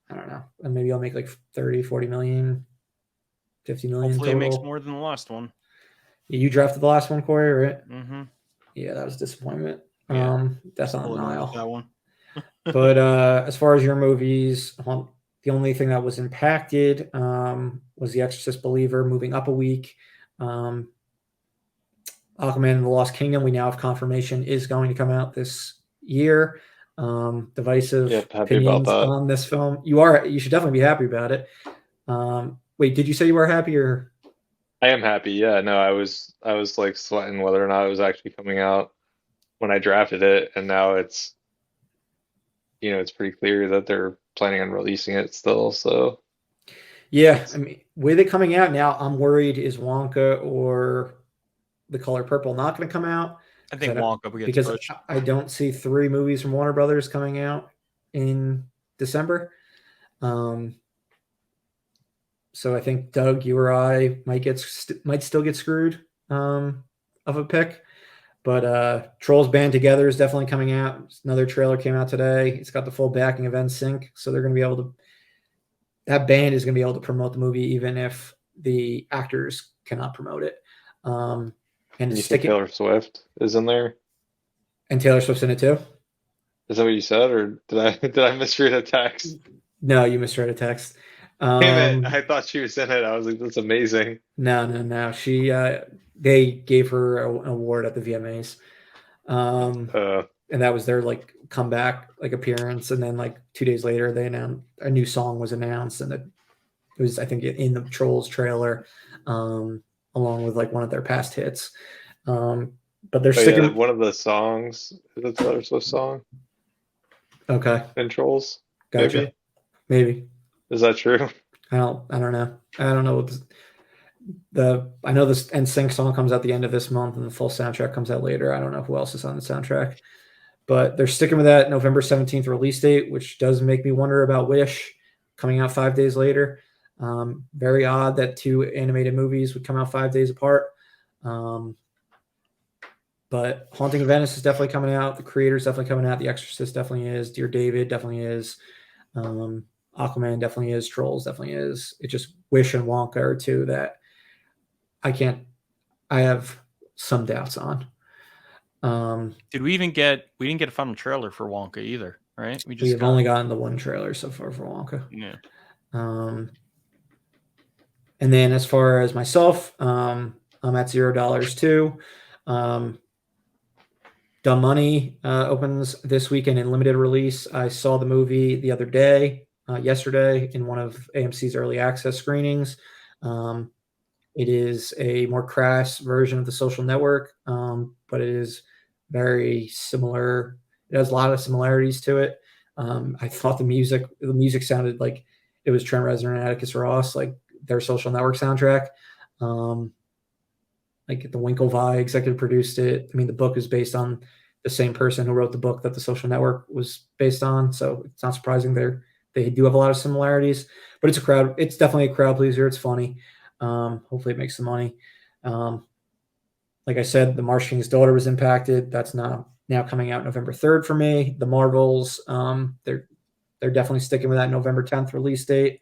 I don't know. And maybe I'll make like 30, 40 million, 50 million Hopefully total. it makes more than the last one. You drafted the last one, Corey, right? Mm-hmm. Yeah, that was a disappointment. Yeah, Death on Still the annoyed with Nile. that one. But as far as your movies, the only thing that was impacted was The Exorcist Believer moving up a week. Aquaman and the Lost Kingdom, we now have confirmation, is going to come out this year. Divisive Yep, happy opinions about that. on this film. You should definitely be happy about it. Wait, did you say you were happy or? I am happy. Yeah, no, I was like sweating whether or not it was actually coming out when I drafted it, and now it's it's pretty clear that they're planning on releasing it still. So yeah, I mean, with it coming out now, I'm worried is Wonka or The Color Purple not going to come out? I think Wonka gets because pushed. I don't see 3 movies from Warner Brothers coming out in December. So I think Doug, you or I might still get screwed of a pick. But Trolls Band Together is definitely coming out. Another trailer came out today. It's got the full backing of NSYNC, so they're going to be able to. That band is going to be able to promote the movie even if the actors cannot promote it. And you think Taylor Swift is in there? And Taylor Swift's in it too? Is that what you said, or did I misread a text? No, you misread a text. Damn it! I thought she was in it. I was like, "That's amazing." No. She they gave her an award at the VMAs, and that was their like comeback like appearance. And then like 2 days later, they announced a new song was announced, and it was I think in the Trolls trailer, along with like one of their past hits. But they're sticking. Yeah, one of the songs is a Taylor Swift song. Okay. In Trolls. Gotcha. Maybe. Is that true? I don't know. I don't know what I know this NSYNC song comes out the end of this month and the full soundtrack comes out later. I don't know who else is on the soundtrack. But they're sticking with that November 17th release date, which does make me wonder about Wish coming out 5 days later. Very odd that 2 animated movies would come out 5 days apart. But Haunting of Venice is definitely coming out. The Creator's definitely coming out. The Exorcist definitely is. Dear David definitely is. Aquaman definitely is. Trolls definitely is. It's just Wish and Wonka are 2 that I have some doubts on. We didn't get a final trailer for Wonka either, right? We've only gotten the 1 trailer so far for Wonka. Yeah. And then as far as myself, I'm at $0 too. Dumb Money opens this weekend in limited release. I saw the movie the other day, yesterday, in one of AMC's early access screenings. It is a more crass version of The Social Network, but it is very similar. It has a lot of similarities to it. I thought the music sounded like it was Trent Reznor and Atticus Ross, like their Social Network soundtrack. Like the Winklevi executive produced it. I mean, the book is based on the same person who wrote the book that The Social Network was based on, so it's not surprising they do have a lot of similarities. But it's definitely a crowd pleaser. It's funny. Hopefully it makes some money. Like I said, The Marsh King's Daughter was impacted. That's now coming out November 3rd for me. The Marvels, they're definitely sticking with that November 10th release date.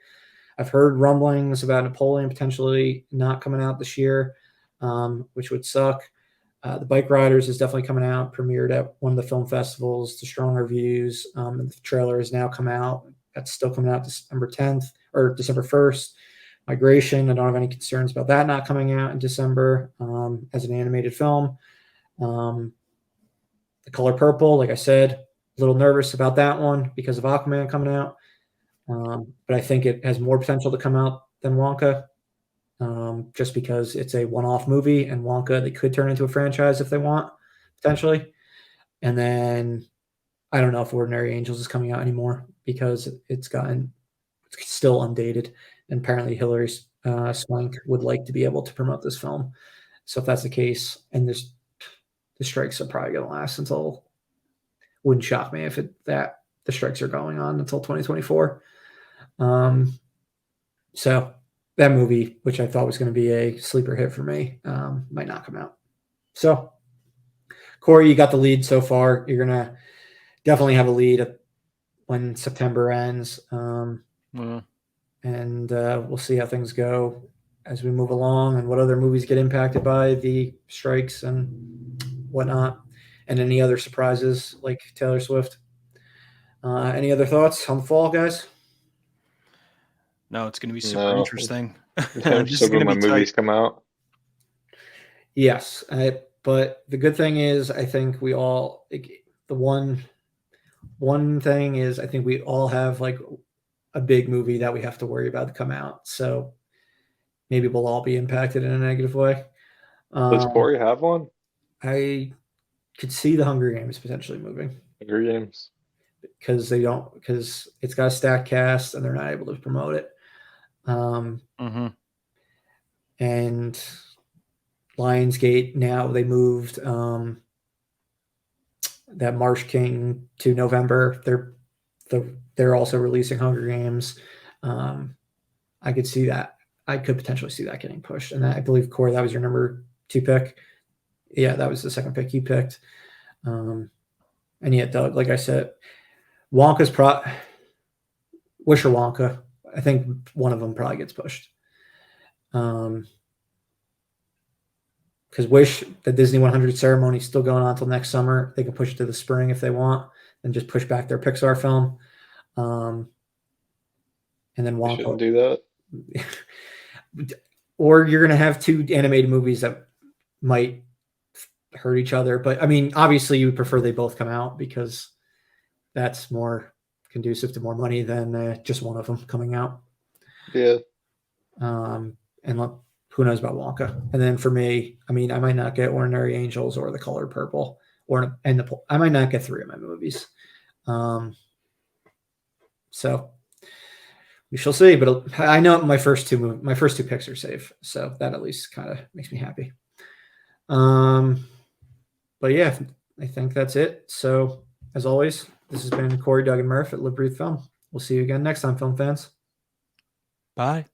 I've heard rumblings about Napoleon potentially not coming out this year, which would suck. The Bike Riders is definitely coming out, premiered at one of the film festivals to strong reviews. And the trailer has now come out. That's still coming out December 10th or December 1st. Migration, I don't have any concerns about that not coming out in December as an animated film. The Color Purple, like I said, a little nervous about that one because of Aquaman coming out. But I think it has more potential to come out than Wonka, just because it's a one-off movie, and Wonka, they could turn into a franchise if they want, potentially. And then I don't know if Ordinary Angels is coming out anymore because it's still undated. And apparently Hilary Swank would like to be able to promote this film. So if that's the case, and the strikes are probably going to last until, wouldn't shock me if the strikes are going on until 2024. So that movie, which I thought was going to be a sleeper hit for me, might not come out. So Corey, you got the lead so far. You're going to definitely have a lead when September ends. And we'll see how things go as we move along and what other movies get impacted by the strikes and whatnot, and any other surprises like Taylor Swift. Any other thoughts on the fall, guys? No, it's going to be super interesting. I'm still when my movies come out. Yes, but the good thing is, I think we all the one thing is I think we all have like a big movie that we have to worry about to come out. So maybe we'll all be impacted in a negative way. Does Corey have one? I could see the Hunger Games potentially moving. Hunger Games? Because it's got a stacked cast and they're not able to promote it. And Lionsgate, now they moved that Marsh King to November. They're also releasing Hunger Games. I could see that. I could potentially see that getting pushed. And I believe, Corey, that was your number 2 pick. Yeah, that was the second pick you picked. And yeah, Doug, like I said, Wonka's Wish or Wonka. I think one of them probably gets pushed. Because Wish, the Disney 100 ceremony is still going on until next summer. They can push it to the spring if they want, and just push back their Pixar film. And then Wonka. Shouldn't do that. Or you're going to have 2 animated movies that might hurt each other. But I mean, obviously, you would prefer they both come out because that's more conducive to more money than just one of them coming out. Yeah. And who knows about Wonka? And then for me, I mean, I might not get Ordinary Angels or The Color Purple, I might not get 3 of my movies. So we shall see. But I know my first 2 picks are safe, so that at least kind of makes me happy. But yeah, I think that's it. So as always, this has been Corey, Doug, and Murph at Live Breathe Film. We'll see you again next time, film fans. Bye.